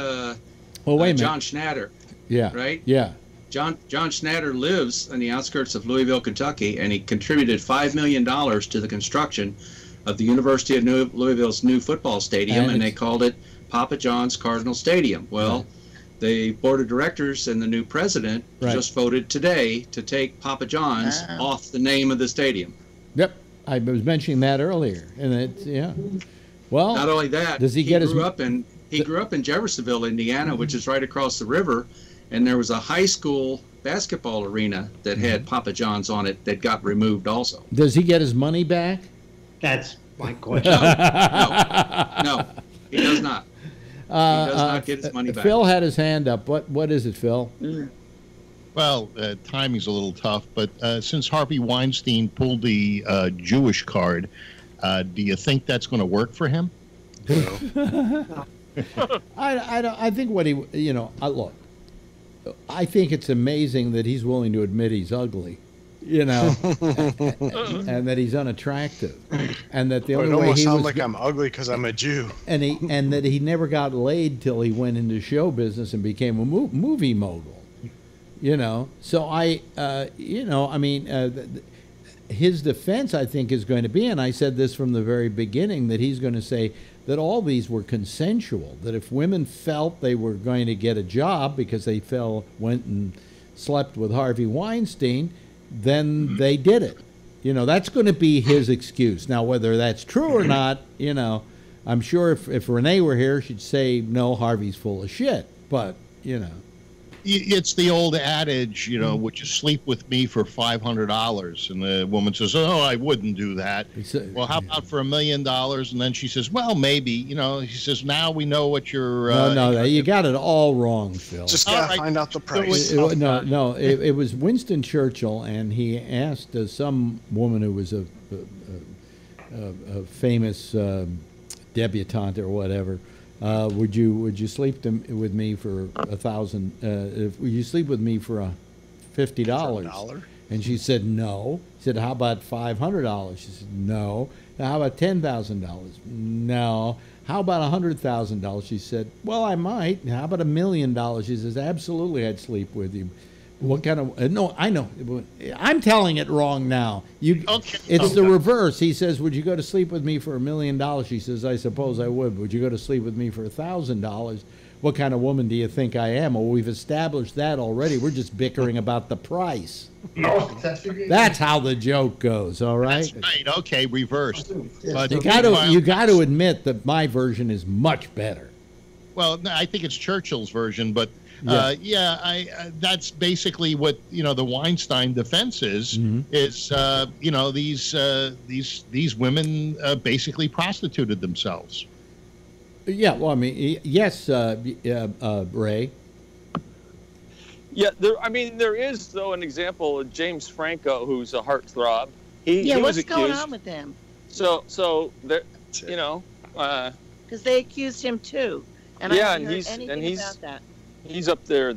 wait a John Schnatter. Yeah. Right? Yeah. John Schnatter lives on the outskirts of Louisville, Kentucky, and he contributed $5 million to the construction of the University of Louisville's new football stadium, and they called it Papa John's Cardinal Stadium. Well, the board of directors and the new president just voted today to take Papa John's off the name of the stadium. Yep, I was mentioning that earlier, and it's Well, not only that, does he grew up in Jeffersonville, Indiana, which is right across the river, and there was a high school basketball arena that had Papa John's on it that got removed also. Does he get his money back? That's my question. No, he does not. He does not get his money back. Phil had his hand up. What is it, Phil? Well, timing's a little tough, but since Harvey Weinstein pulled the Jewish card, do you think that's going to work for him? I think what he, look, I think it's amazing that he's willing to admit he's ugly, and that he's unattractive, and that the only way he sound like I'm ugly because I'm a Jew, and that he never got laid till he went into show business and became a movie mogul, So his defense, I think, is going to be, and I said this from the very beginning, that he's going to say that all these were consensual, that if women felt they were going to get a job because they went and slept with Harvey Weinstein, then they did it. That's going to be his excuse. Now, whether that's true or not, I'm sure if Renee were here, she'd say, no, Harvey's full of shit. But, Yeah, It's the old adage, you know, would you sleep with me for $500? And the woman says, oh, I wouldn't do that. Well, how about for $1 million? And then she says, well, maybe. You know, she says, now we know what you're... No, you got it all wrong, Phil. Just got to find out the price. It was Winston Churchill, and he asked some woman who was a famous debutante or whatever, would you sleep with me for $1,000? Would you sleep with me for $50? And she said no. He said, how about $500? She said no. Now, how about $10,000? No. How about $100,000? She said, well, I might. How about $1 million? She says, absolutely, I'd sleep with you. What kind of... no, I know. I'm telling it wrong now. It's the reverse. He says, would you go to sleep with me for $1 million? She says, I suppose I would. Would you go to sleep with me for $1,000? What kind of woman do you think I am? Well, we've established that already. We're just bickering about the price. No, that's how the joke goes, all right? That's right. Okay, reversed. But you got to admit that my version is much better. Well, no, I think it's Churchill's version, but... that's basically what the Weinstein defense is. Is these women basically prostituted themselves. Yeah, well, I mean, yes, Ray. Yeah, there is though an example of James Franco, who's a heartthrob. He what's was accused. going on with him? So there, because they accused him too, and I haven't heard anything about that. He's up there,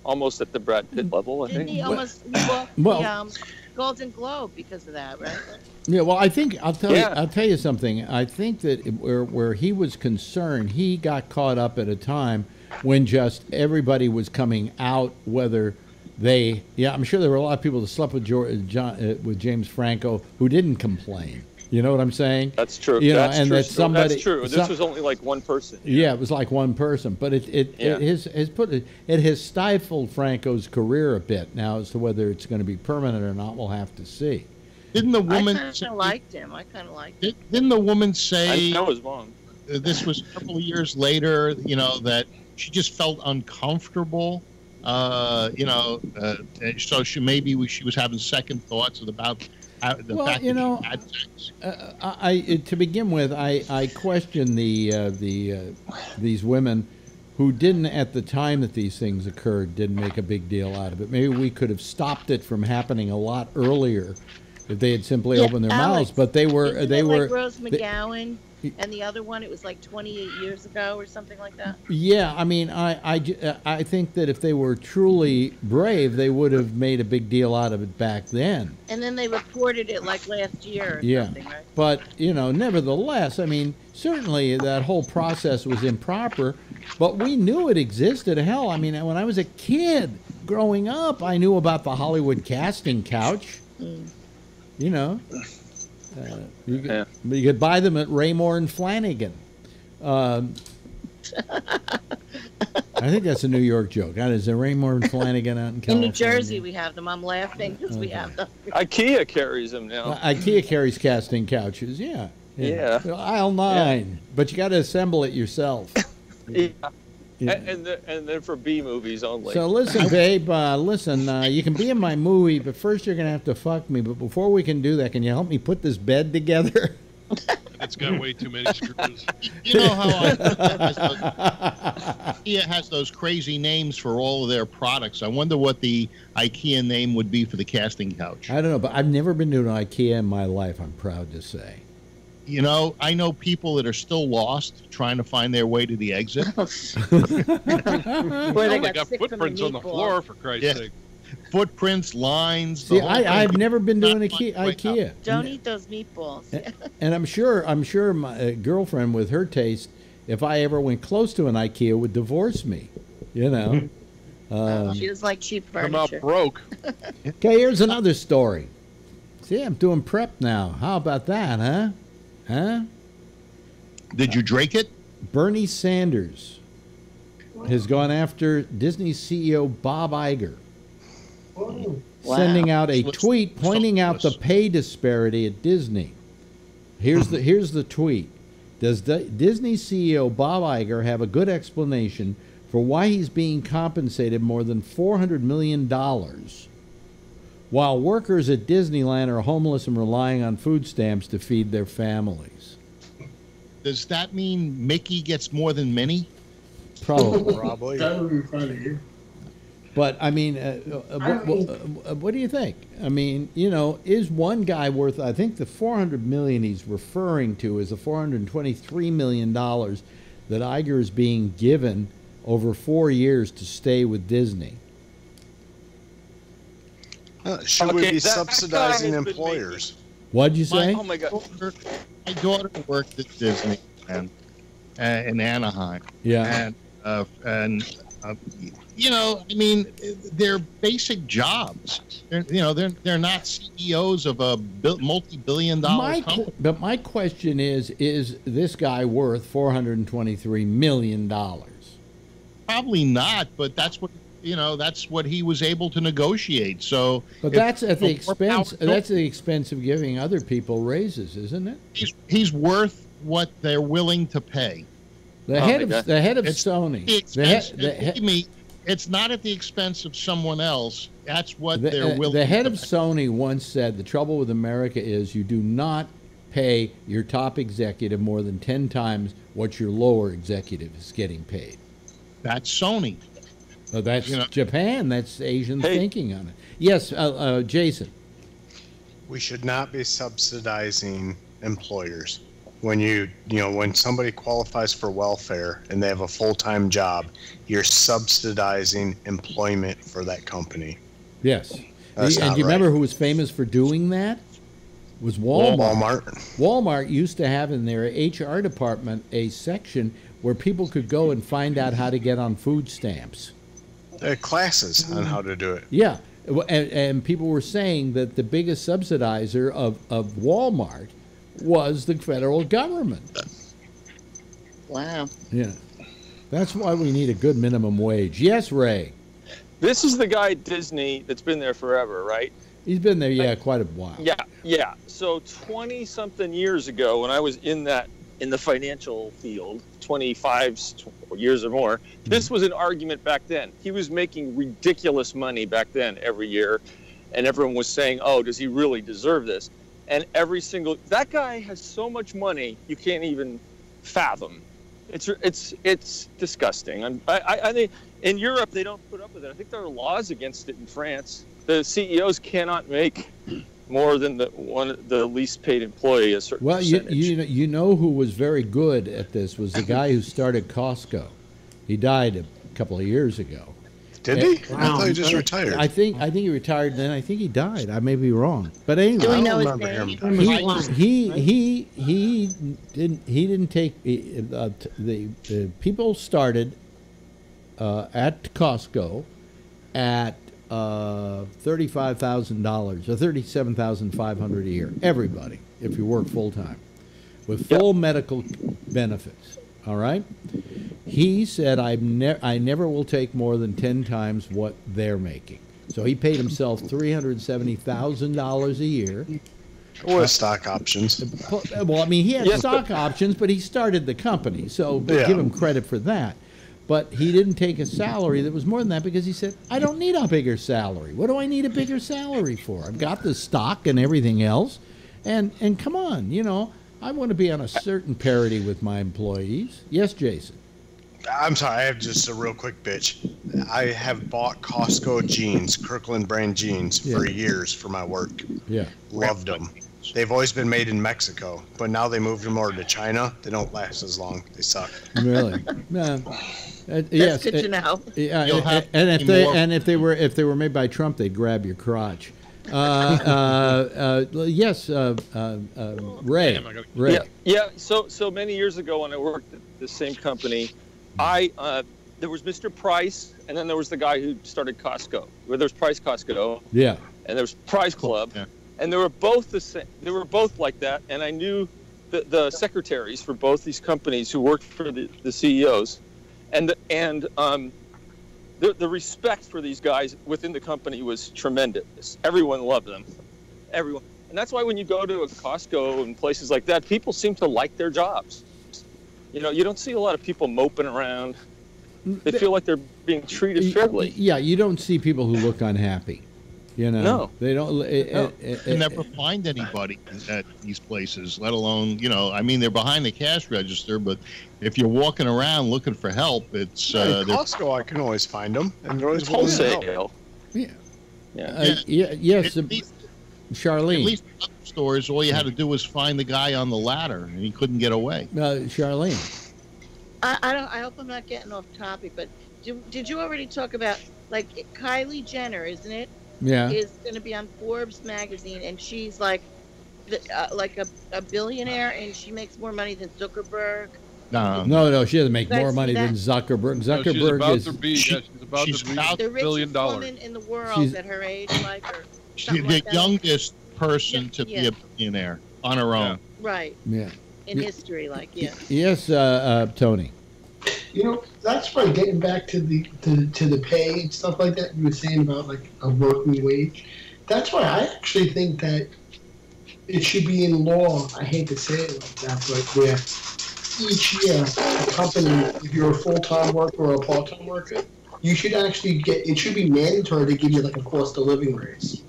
almost at the Brad Pitt level. Didn't he almost walk the Golden Globe because of that, right? Yeah, well, I think I'll tell you something. I think that where he was concerned, he got caught up at a time when just everybody was coming out, whether they. Yeah, I'm sure there were a lot of people that slept with with James Franco who didn't complain. You know what I'm saying? That's true. That's true. This was only like one person. Yeah, it was like one person, but it has stifled Franco's career a bit now. As to whether it's going to be permanent or not, we'll have to see. Didn't the woman? I kind of liked him. Didn't the woman say? I was wrong. This was a couple of years later. That she just felt uncomfortable. So she was having second thoughts about. To begin with, I question these women who didn't, at the time that these things occurred, didn't make a big deal out of it. Maybe we could have stopped it from happening a lot earlier if they had simply opened their mouths. But they were like Rose McGowan. And the other one, it was like 28 years ago or something like that? Yeah, I mean, I think that if they were truly brave, they would have made a big deal out of it back then. And then they reported it like last year or something, right? But, nevertheless, I mean, certainly that whole process was improper, but we knew it existed. Hell, I mean, when I was a kid growing up, I knew about the Hollywood casting couch. You could buy them at Raymore and Flanagan. I think that's a New York joke. Is there Raymore and Flanagan out in California? In New Jersey, we have them. I'm laughing because we have them. IKEA carries them now. IKEA carries casting couches. Yeah. Aisle 9, but you got to assemble it yourself. Yeah. And then for B movies only. So listen, babe, you can be in my movie, but first you're going to have to fuck me. But before we can do that, can you help me put this bed together? It's got way too many screws. You know how IKEA has those crazy names for all of their products. I wonder what the IKEA name would be for the casting couch. I don't know, but I've never been to an IKEA in my life, I'm proud to say. I know people that are still lost trying to find their way to the exit. They got footprints on the floor, for Christ's sake. Footprints, lines. See, I've never been to an IKEA. Don't eat those meatballs. And I'm sure my girlfriend, with her taste, if I ever went close to an IKEA, would divorce me. She doesn't like cheap furniture. Come out broke. Okay, here's another story. See, I'm doing prep now. How about that, huh? Did you drink it? Bernie Sanders has gone after Disney CEO Bob Iger, sending out a tweet pointing out the pay disparity at Disney. Here's the tweet. Does Disney CEO Bob Iger have a good explanation for why he's being compensated more than $400 million while workers at Disneyland are homeless and relying on food stamps to feed their families. Does that mean Mickey gets more than Minnie? Probably. Probably. That would be funny. But, I mean, what do you think? I mean, you know, is one guy worth, I think the $400 million he's referring to is the $423 million that Iger is being given over 4 years to stay with Disney. Should we be subsidizing employers? What'd you say? Oh my God! My daughter worked at Disney in Anaheim. Yeah. And you know, I mean, they're basic jobs. They're not CEOs of a multi-billion-dollar company. But my question is this guy worth $423 million? Probably not, but that's what he was able to negotiate. So, but that's at the expense. That's the expense of giving other people raises, isn't it? He's worth what they're willing to pay. The head of Sony. It's not at the expense of someone else. That's what they're willing. The head to of pay. Sony once said, "The trouble with America is you do not pay your top executive more than 10 times what your lower executive is getting paid." That's Sony. That's Japan. That's Asian thinking on it. Yes, Jason. We should not be subsidizing employers. When somebody qualifies for welfare and they have a full-time job, you're subsidizing employment for that company. Yes. That's And not you right. remember who was famous for doing that? Was Walmart. Walmart used to have in their HR department a section where people could go and find out how to get on food stamps. Classes on how to do it. Yeah. And people were saying that the biggest subsidizer of Walmart was the federal government. Wow. Yeah. That's why we need a good minimum wage. Yes, Ray. This is the guy at Disney that's been there forever, right? He's been there, quite a while. Yeah. So 20-something years ago, when I was in the financial field, 25 years or more, this was an argument back then. He was making ridiculous money back then every year, and everyone was saying, "Oh, does he really deserve this?" And that guy has so much money you can't even fathom. It's disgusting. I think in Europe they don't put up with it. I think there are laws against it in France. The CEOs cannot make more than the least paid employee a certain percentage. you know who was very good at this was the guy who started Costco. He died a couple of years ago. Did he? I thought he just retired. I think he retired, and then I think he died. I may be wrong, but anyway, Do we know his name? He didn't take the people started at Costco at $35,000 or $37,500 a year. Everybody, if you work full time, with full medical benefits. All right. He said, I never will take more than 10 times what they're making. So he paid himself $370,000 a year. Or stock options. Well, I mean, he had stock options, but he started the company, so give him credit for that. But he didn't take a salary that was more than that because he said, I don't need a bigger salary. What do I need a bigger salary for? I've got the stock and everything else. And come on, I want to be on a certain parity with my employees. Yes, Jason. I'm sorry, I have just a real quick bitch. I have bought Costco jeans, Kirkland brand jeans, for years for my work. Yeah. Loved them. They've always been made in Mexico, but now they moved them over to China. They don't last as long. They suck. Really? That's good to know. Yeah, and if they were made by Trump, they'd grab your crotch. Yes, Ray. Ray. Yeah. So many years ago when I worked at the same company, there was Mr. Price, and then there was the guy who started Costco. Where there was Price Costco. Yeah. And there was Price Club. Yeah. And they were both the same. They were both like that. And I knew the secretaries for both these companies who worked for the CEOs, and the respect for these guys within the company was tremendous. Everyone loved them. Everyone. And that's why when you go to a Costco and places like that, people seem to like their jobs. You don't see a lot of people moping around. They feel like they're being treated fairly. Yeah, you don't see people who look unhappy. You know, No. They don't. You never find anybody at these places, let alone, I mean, they're behind the cash register, but if you're walking around looking for help, it's... At Costco, I can always find them, and they're always willing to help. Wholesale. Yes, Charlene. At least in other stores, all you had to do was find the guy on the ladder, and he couldn't get away. Charlene. I hope I'm not getting off topic, but did you already talk about, like, Kylie Jenner, isn't it? Yeah. Is going to be on Forbes magazine, and she's like a billionaire, and she makes more money than Zuckerberg. No, she doesn't make You guys more see money that? than Zuckerberg. No, she's Zuckerberg about is to be. She's about to be The $1 billion. richest woman in the world She's- at her age, like her. She's something the like that. youngest person to be a billionaire on her own. Right. Yeah. In history, like, yeah. Yes, Tony. That's probably getting back to the pay and stuff like that you were saying about like a working wage. That's why I actually think that it should be in law. I hate to say it like that, but where each year a company, if you're a full-time worker or a part-time worker, you should actually it should be mandatory to give you like a cost of living raise.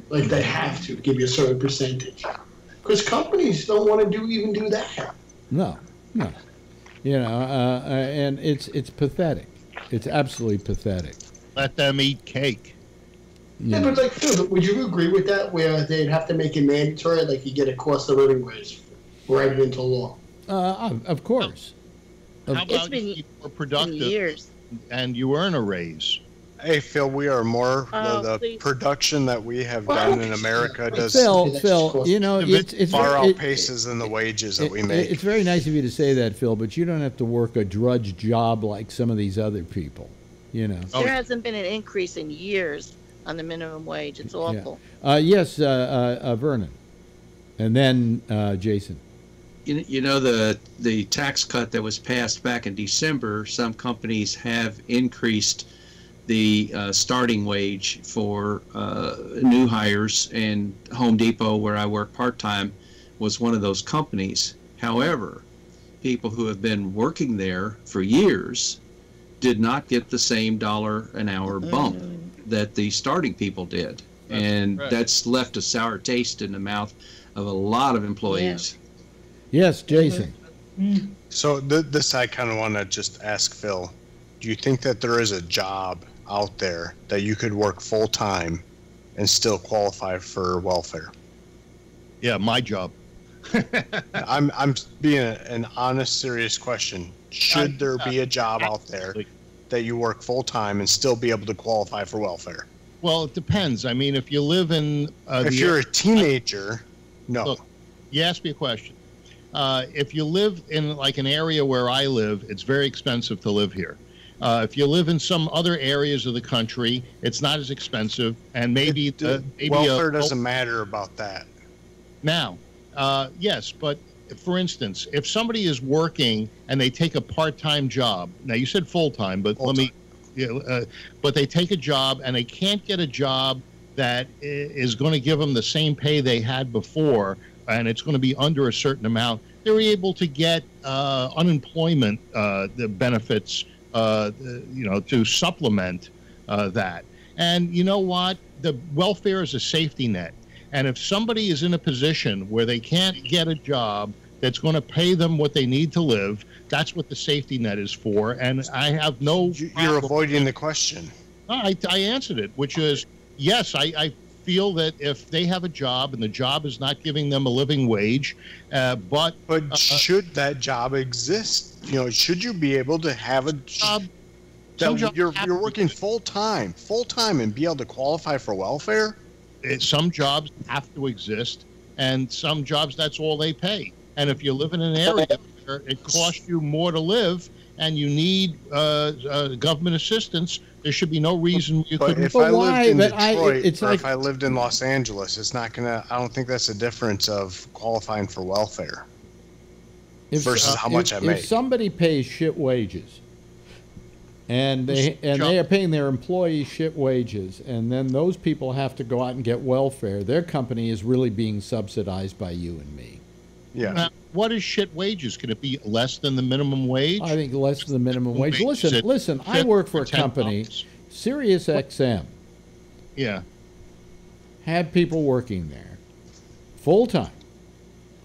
Like they have to give you a certain percentage. Because companies don't want to even do that. No. And it's pathetic. It's absolutely pathetic. Let them eat cake. Yeah, but like, Phil, would you agree with that? Where they'd have to make it mandatory, like you get a cost of living raise, right into law. Of course. How about if you were productive and you earn a raise? Hey, Phil, we are more the please. production that we have done in America does Phil, it's far very- outpaces in the wages that we make. It's very nice of you to say that, Phil, but you don't have to work a drudge job like some of these other people. There hasn't been an increase in years on the minimum wage. It's awful. Yes, Vernon, and then Jason. The tax cut that was passed back in December, some companies have increased the starting wage for new hires, and Home Depot, where I work part-time, was one of those companies. However, people who have been working there for years did not get the same dollar an hour bump that the starting people did. And that's left a sour taste in the mouth of a lot of employees. Yes, Jason. So this I kind of want to just ask Phil. Do you think that there is a job out there that you could work full time and still qualify for welfare? Yeah, my job. I'm being an honest, serious question. Should there be a job out there that you work full time and still be able to qualify for welfare? Well, it depends. I mean, if you live in... if you're a teenager, no. Look, you asked me a question. If you live in like an area where I live, it's very expensive to live here. If you live in some other areas of the country, it's not as expensive, and maybe welfare doesn't matter about that. Now, yes, but for instance, if somebody is working and they take a part-time job, now you said full-time, but but they take a job and they can't get a job that is going to give them the same pay they had before, and it's going to be under a certain amount, they're able to get unemployment the benefits, to supplement that. And you know what? The welfare is a safety net. And if somebody is in a position where they can't get a job that's going to pay them what they need to live, that's what the safety net is for. And I have no... You're avoiding the question. I answered it, which is, yes, I feel that if they have a job and the job is not giving them a living wage, but should that job exist? Should you be able to have a job that you're working full time and be able to qualify for welfare? Some jobs have to exist, and some jobs, that's all they pay. And if you live in an area where it costs you more to live and you need government assistance, there should be no reason you couldn't. If I lived in Detroit or if I lived in Los Angeles, it's not gonna. I don't think that's a difference of qualifying for welfare versus how much I make. If somebody pays shit wages, and they are paying their employees shit wages, and then those people have to go out and get welfare, their company is really being subsidized by you and me. Yeah. what is shit wages? Can it be less than the minimum wage? I think less than the minimum wage. Is it Listen. I work for a $10? company, Sirius XM. Yeah. Had people working there full time.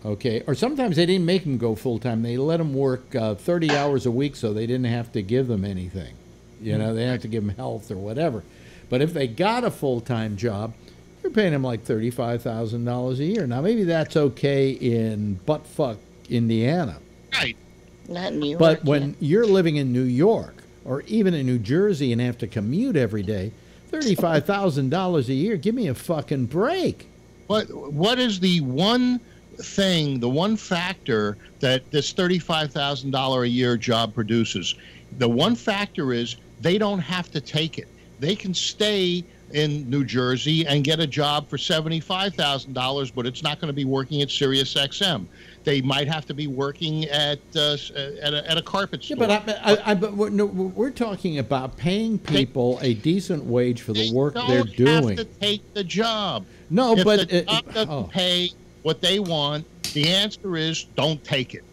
Okay, or sometimes they didn't make them go full time. They let them work 30 hours a week, so they didn't have to give them anything. You know, they didn't have to give them health or whatever. But if they got a full time job, you're paying them like $35,000 a year. Now maybe that's okay in buttfuck Indiana, right? Not New York. But when you're living in New York or even in New Jersey and have to commute every day, $35,000 a year. Give me a fucking break. What is the one thing, the one factor that this $35,000 a year job produces? The one factor is they don't have to take it. They can stay in New Jersey and get a job for $75,000, but it's not going to be working at Sirius XM. They might have to be working at a carpet store. Yeah, but we're talking about paying people a decent wage for the work they're doing. They have to take the job. No, if but the job doesn't pay what they want, the answer is don't take it.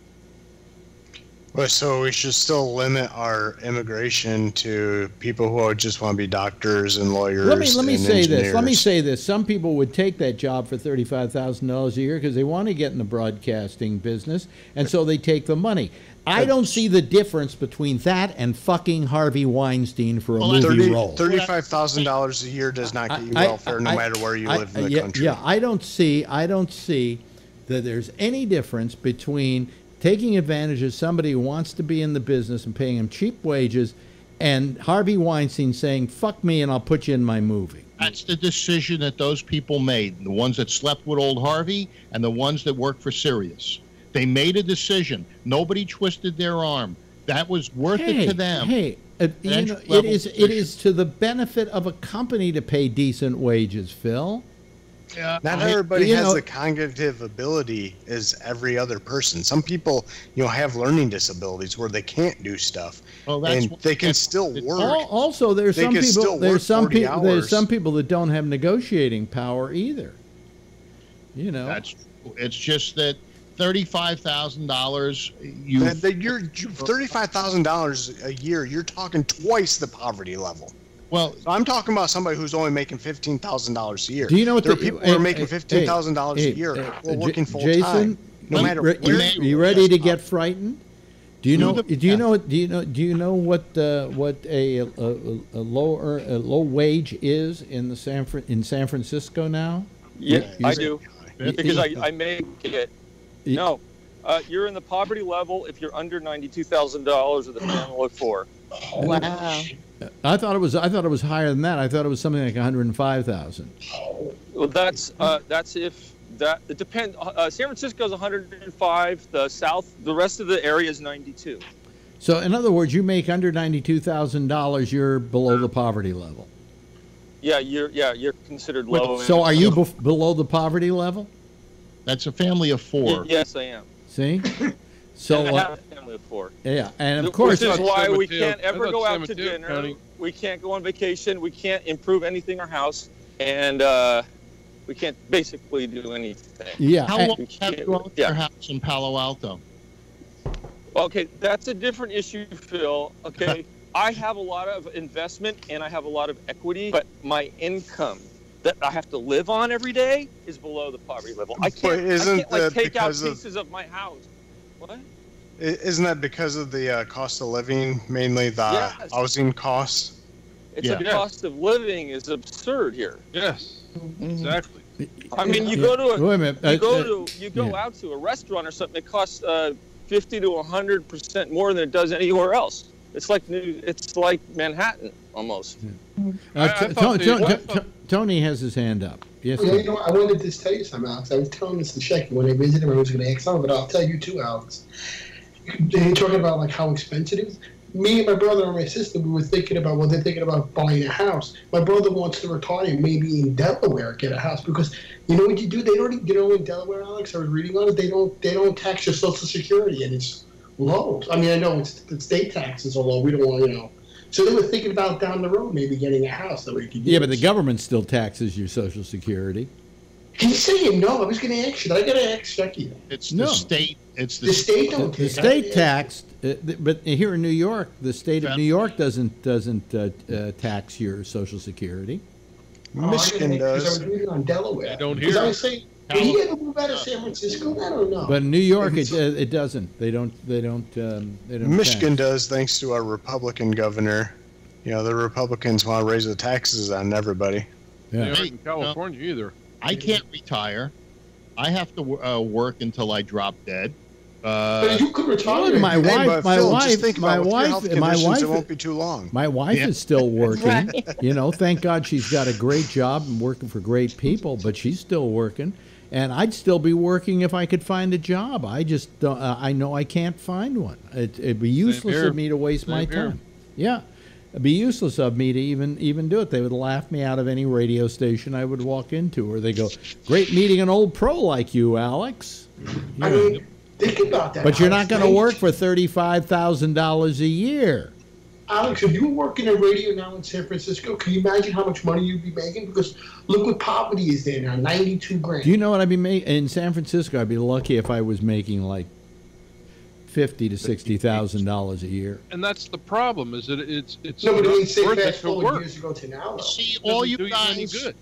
Well, so we should still limit our immigration to people who just want to be doctors and lawyers. Let me and say engineers. this. Let me say this. Some people would take that job for $35,000 a year because they want to get in the broadcasting business, and so they take the money. I don't see the difference between that and fucking Harvey Weinstein for a movie role. $35,000 a year does not get you welfare, no matter where you live in the country. Yeah, I don't see that there's any difference between taking advantage of somebody who wants to be in the business and paying him cheap wages, and Harvey Weinstein saying, fuck me and I'll put you in my movie. That's the decision that those people made, the ones that slept with old Harvey and the ones that worked for Sirius. They made a decision. Nobody twisted their arm. That was worth it to them. Hey, it is to the benefit of a company to pay decent wages, Phil. Not everybody has the cognitive ability as every other person. Some people, have learning disabilities where they can't do stuff, and they can still work. Also, there's some people that don't have negotiating power either. That's true. It's just that $35,000. You're $35,000 a year. You're talking twice the poverty level. Well, so I'm talking about somebody who's only making $15,000 a year. Do you know what there are people who are making $15,000 a year who are working full time? No matter where you ready to get frightened? Do you know? Do you know what a low wage is in San Francisco now? Yeah, I do, because I make it. No, you're in the poverty level if you're under $92,000 of the family of four. Wow. I thought it was higher than that. I thought it was something like 105,000. Well, that's if that it depends. San Francisco's 105. The rest of the area is 92. So, in other words, you make under $92,000, you're below the poverty level. Yeah, you're considered low. So, are you below the poverty level? That's a family of four. Yes, I am. See. So I have a family of four. Yeah, and of course, this is why we can't ever go out to dinner. County. We can't go on vacation. We can't improve anything in our house, and we can't basically do anything. Yeah. How long have you owned your house in Palo Alto? Okay, that's a different issue, Phil. Okay, I have a lot of investment and I have a lot of equity, but my income that I have to live on every day is below the poverty level. I can't take out pieces of my house. What? Isn't that because of the cost of living, mainly the housing costs? The cost of living is absurd here. Yes, exactly. I mean, you go to you go out to a restaurant or something. It costs 50 to 100% more than it does anywhere else. It's like Manhattan almost. Tony has his hand up. Yes. Yeah, I wanted to tell you something, Alex. I was telling this to Shecky when I visited him. I was going to ask something, but I'll tell you too, Alex. You're talking about how expensive it is. Me and my brother and my sister, we were thinking about they're thinking about buying a house. My brother wants to retire and maybe in Delaware get a house because you know what you do? They don't, in Delaware, Alex. I was reading on it. They don't tax your Social Security and it's low. I mean, I know the state taxes are low. We don't want So they were thinking about down the road maybe getting a house that we could use. Yeah, but the government still taxes your Social Security. He's saying no. I was going to ask you. I got to ask Chucky. It's No. the state. It's The state don't The take state it. taxed, but here in New York, the state of New York doesn't tax your Social Security. Michigan Because I does. was reading on Delaware. I don't Because hear I it. was saying, did he ever move out of San Francisco? I don't know. But in New York, it doesn't. They don't. Michigan does, thanks to our Republican governor. You know, the Republicans want to raise the taxes on everybody. They Yeah. aren't in California either. I can't retire. I have to work until I drop dead. But you could retire. Look, my Hey, wife, but my Phil, wife, just think my about it. With your wife, health my conditions, wife. it won't be too long. My wife Yeah. is still working. Right. You know, thank God she's got a great job and working for great people, but she's still working. And I'd still be working if I could find a job. I just don't, I know I can't find one. It'd be useless here. of me to waste my Same here. time. Yeah. It'd be useless of me to even do it. They would laugh me out of any radio station I would walk into, or they go, "Great meeting an old pro like you, Alex." I mean, think about that. But you're not going to Alex. work for $35,000 a year. Alex, if you were working in radio now in San Francisco, can you imagine how much money you'd be making? Because look what poverty is there now, 92 grand. Do you know what I'd be making in San Francisco? I'd be lucky if I was making like $50,000 to $60,000 a year. And that's the problem. Is that it's No, but I not mean, say worth it fast to forward work. years ago to now, though. See, Doesn't all you do any guys, good.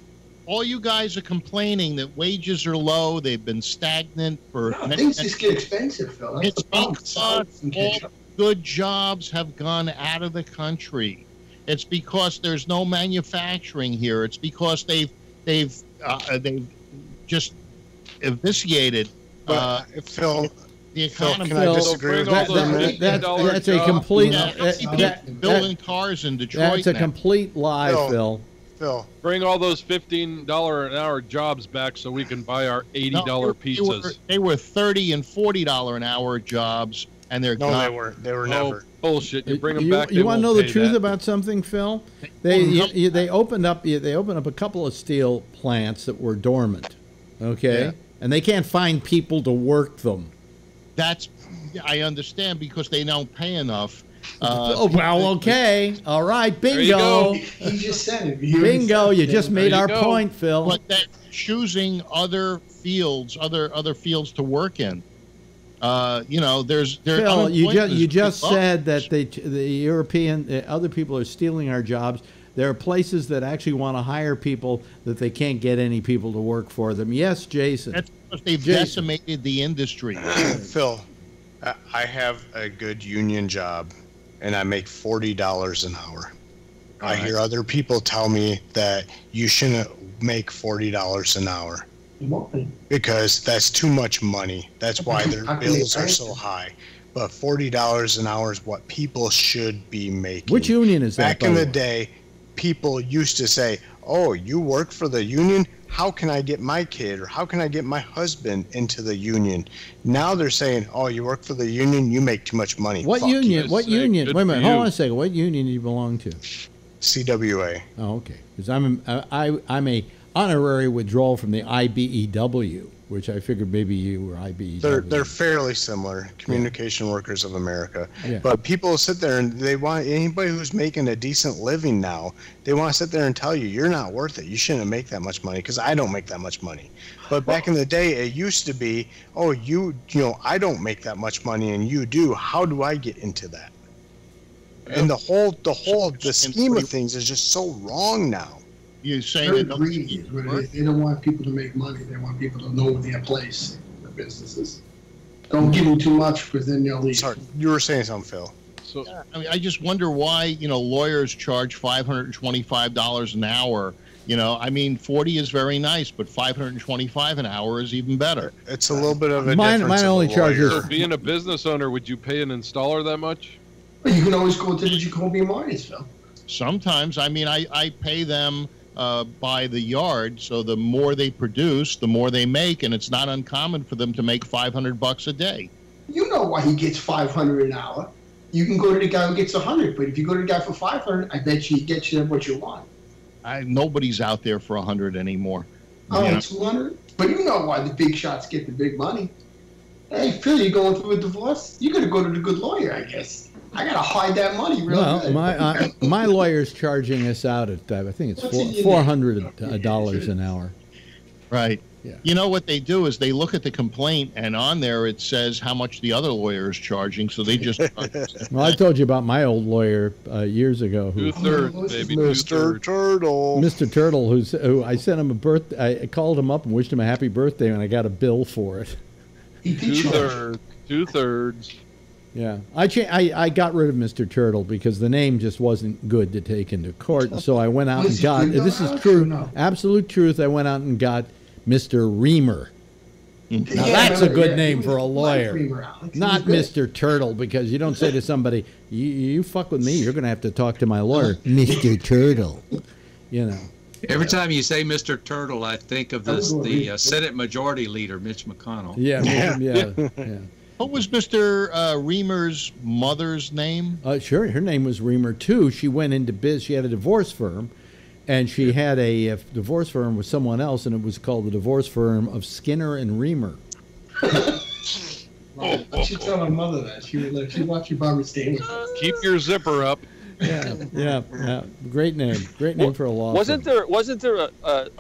all you guys are complaining that wages are low. They've been stagnant for. No, things just get expensive, Phil. That's It's the problem. because Salaries and all catch up. good jobs have gone out of the country. It's because there's no manufacturing here. It's because they've just eviscerated Phil, the Phil, economy. can I disagree with That- you for a that- minute? that's a complete. Building cars in Detroit. That's a now. complete lie, Phil. Phil, Bring all those $15 an hour jobs back so we can buy our $80 pizzas. They were $30 and $40 an hour jobs, and they're no, gone. they weren't. They were Oh, never. bullshit! You bring them You, back. you want to know the truth that. about something, Phil? They opened up a couple of steel plants that were dormant, okay, Yeah. and they can't find people to work them. That's I understand because they don't pay enough. Oh well, okay, all right, There you bingo, go. He just said it. bingo. You just made you our go. point, Phil. But they're choosing other fields, other fields to work in. You know, there Phil, you unemployment just is said that the European other people are stealing our jobs. There are places that actually want to hire people that they can't get any people to work for them. Yes, Jason. That's because they've Jason. decimated the industry. Phil, I have a good union job, and I make $40 an hour. I hear other people tell me that you shouldn't make $40 an hour because that's too much money. That's why their bills are so high. But $40 an hour is what people should be making. Which union is that? Back in the day, people used to say, "Oh, you work for the union? How can I get my kid or how can I get my husband into the union?" Now they're saying, "Oh, you work for the union? You make too much money." What Fuck you." union? What union? good Wait a minute. for Hold you. on a second. What union do you belong to? CWA. Oh, okay. Because I'm a honorary withdrawal from the IBEW, which I figured maybe you were IBEW. They're fairly similar, Communication Workers of America. Yeah. But people sit there and they want anybody who's making a decent living now, they want to sit there and tell you you're not worth it. You shouldn't make that much money because I don't make that much money. But back in the day, it used to be, "Oh, you know, I don't make that much money and you do. How do I get into that?" And the scheme of things is just so wrong now. You saying They're that greedy is what it is. They don't want people to make money. They want people to know their place in the businesses. Don't give them too much because then they'll leave. Sorry, you were saying something, Phil. So I mean, I just wonder why lawyers charge $525 an hour. I mean, 40 is very nice, but 525 an hour is even better. It's a little bit of a Mine difference. only of a charges- lawyer. for being a business owner, would you pay an installer that much? But you can always go to the Jacoby Martins, Phil. Sometimes, I mean, I pay them by the yard, so the more they produce, the more they make, and it's not uncommon for them to make $500 a day. You know why he gets $500 an hour. You can go to the guy who gets $100, but if you go to the guy for $500, I bet you he gets you what you want. Nobody's out there for $100 anymore. Oh, You know? $200? But you know why the big shots get the big money. Hey, Phil, you going through a divorce? You got to go to the good lawyer, I guess. I got to hide that money real Well, good. my lawyer's charging us out at I think it's What's in your $400 an hour. Right. Yeah. You know what they do is they look at the complaint, and on there it says how much the other lawyer is charging, so they just... Well, I told you about my old lawyer years ago. Who, 2/3, baby, Mr. 2/3. Turtle. Mr. Turtle, who I sent him a birthday. I called him up and wished him a happy birthday, and I got a bill for it. 2/3. 2/3. Yeah, I got rid of Mr. Turtle because the name just wasn't good to take into court, and so I went out and got. This is true, absolute truth. I went out and got Mr. Reamer. Now that's a good name for a lawyer, not Mr. Turtle, because you don't say to somebody, "You fuck with me, you're going to have to talk to my lawyer, Mr. Turtle." You know. Every time you say Mr. Turtle, I think of the Senate Majority Leader, Mitch McConnell. Yeah. What was Mr. Reamer's mother's name? Sure, her name was Reamer too. She went into biz. She had a divorce firm, and she had a divorce firm with someone else, and it was called the divorce firm of Skinner and Reamer. I should tell my mother that. She'd watch you Barbara Stanley. Keep your zipper up. Yeah. Great name for a law Wasn't firm. there a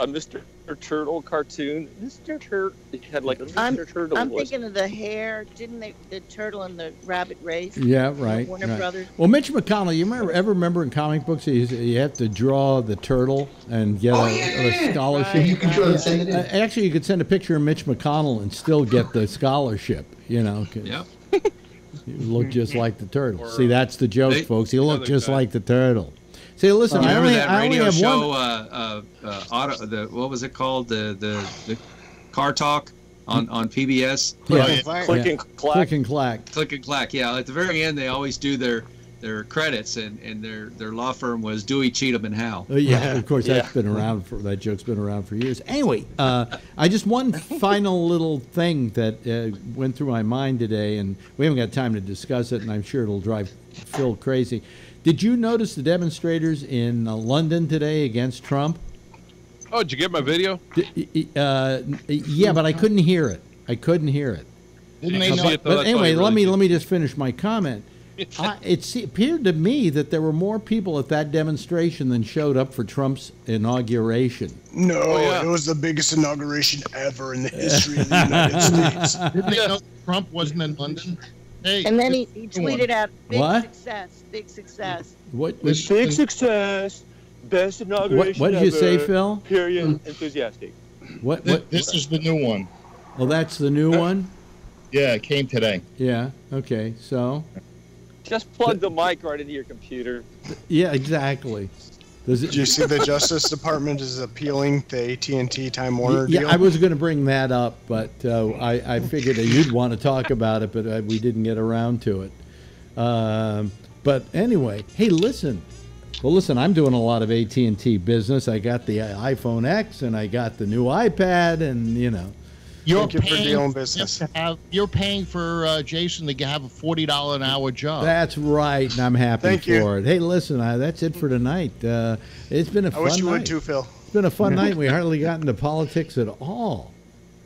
Mr. Turtle cartoon? Mr. Turtle, it had like a Mr. Turtle. I'm thinking of the hair. Didn't the turtle and the rabbit race? Yeah, right. Warner Brothers. Well, Mitch McConnell, you remember in comic books you have to draw the turtle and get a scholarship. Right. You can draw and send it in. Actually, you could send a picture of Mitch McConnell and still get the scholarship. You know. Yep. You look just like the turtle. See, that's the joke, folks. You look just like the turtle. See, listen, I only have show, one. What was it called? The Car Talk on PBS. Click and clack. Click and clack. Click and clack. Yeah, at the very end they always do their credits, and their law firm was Dewey, Cheatham, and Howe. Yeah, of course, that's been around that joke's been around for years. Anyway, I just one final little thing that went through my mind today, and we haven't got time to discuss it, and I'm sure it'll drive Phil crazy. Did you notice the demonstrators in London today against Trump? Oh, did you get my video? Yeah, but I couldn't hear it. Didn't they know? But anyway, let me just finish my comment. It appeared to me that there were more people at that demonstration than showed up for Trump's inauguration. No, it was the biggest inauguration ever in the history of the United States. Didn't they know Trump wasn't in London? Hey, And then he tweeted out, big success. What? Big success. Best inauguration What did you say, Phil? Period. Enthusiastic. What? This is the new one. Oh, that's the new one? Yeah, it came today. Yeah, okay, so? Just plug the mic right into your computer. Yeah, exactly. Did you see the Justice Department is appealing the AT&T Time Warner deal? Yeah, I was going to bring that up, but I figured that you'd want to talk about it, but we didn't get around to it. But anyway, hey, listen. Well, listen, I'm doing a lot of AT&T business. I got the iPhone X, and I got the new iPad, and, you know. You're paying for Jason to have a $40 an hour job. That's right, and I'm happy for it. Hey, listen, that's it for tonight. It's been a fun night. I wish you would too, Phil. It's been a fun night. We hardly got into politics at all.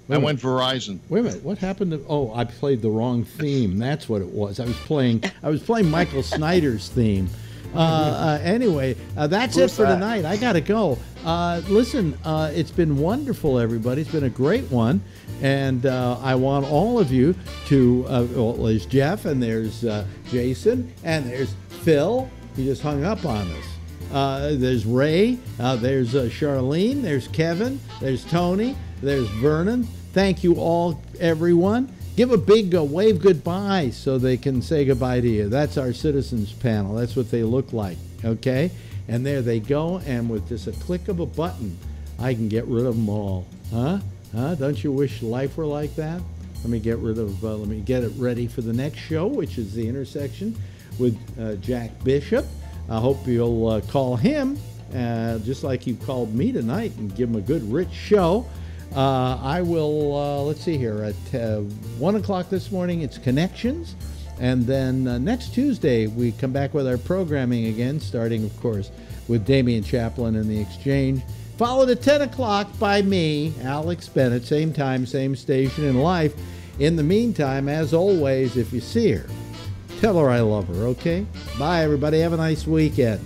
I went Verizon. Wait a minute, what happened to? Oh, I played the wrong theme. That's what it was. I was playing Michael Snyder's theme. Anyway, that's it for tonight. I gotta go. Listen, it's been wonderful, everybody. It's been a great one, and I want all of you to. Well, there's Jeff, and there's Jason, and there's Phil. He just hung up on us. There's Ray. There's Charlene. There's Kevin. There's Tony. There's Vernon. Thank you all, everyone. Give a big wave goodbye so they can say goodbye to you. That's our citizens panel. That's what they look like, okay? And there they go, and with just a click of a button, I can get rid of them all. Huh? Don't you wish life were like that? Let me get it ready for the next show, which is The Intersection with Jack Bishop. I hope you'll call him, just like you called me tonight, and give him a good, rich show. I will, let's see here, at 1 o'clock this morning, it's Connections. And then next Tuesday, we come back with our programming again, starting, of course, with Damian Chaplin and The Exchange. Followed at 10 o'clock by me, Alex Bennett, same time, same station in life. In the meantime, as always, if you see her, tell her I love her, okay? Bye, everybody. Have a nice weekend.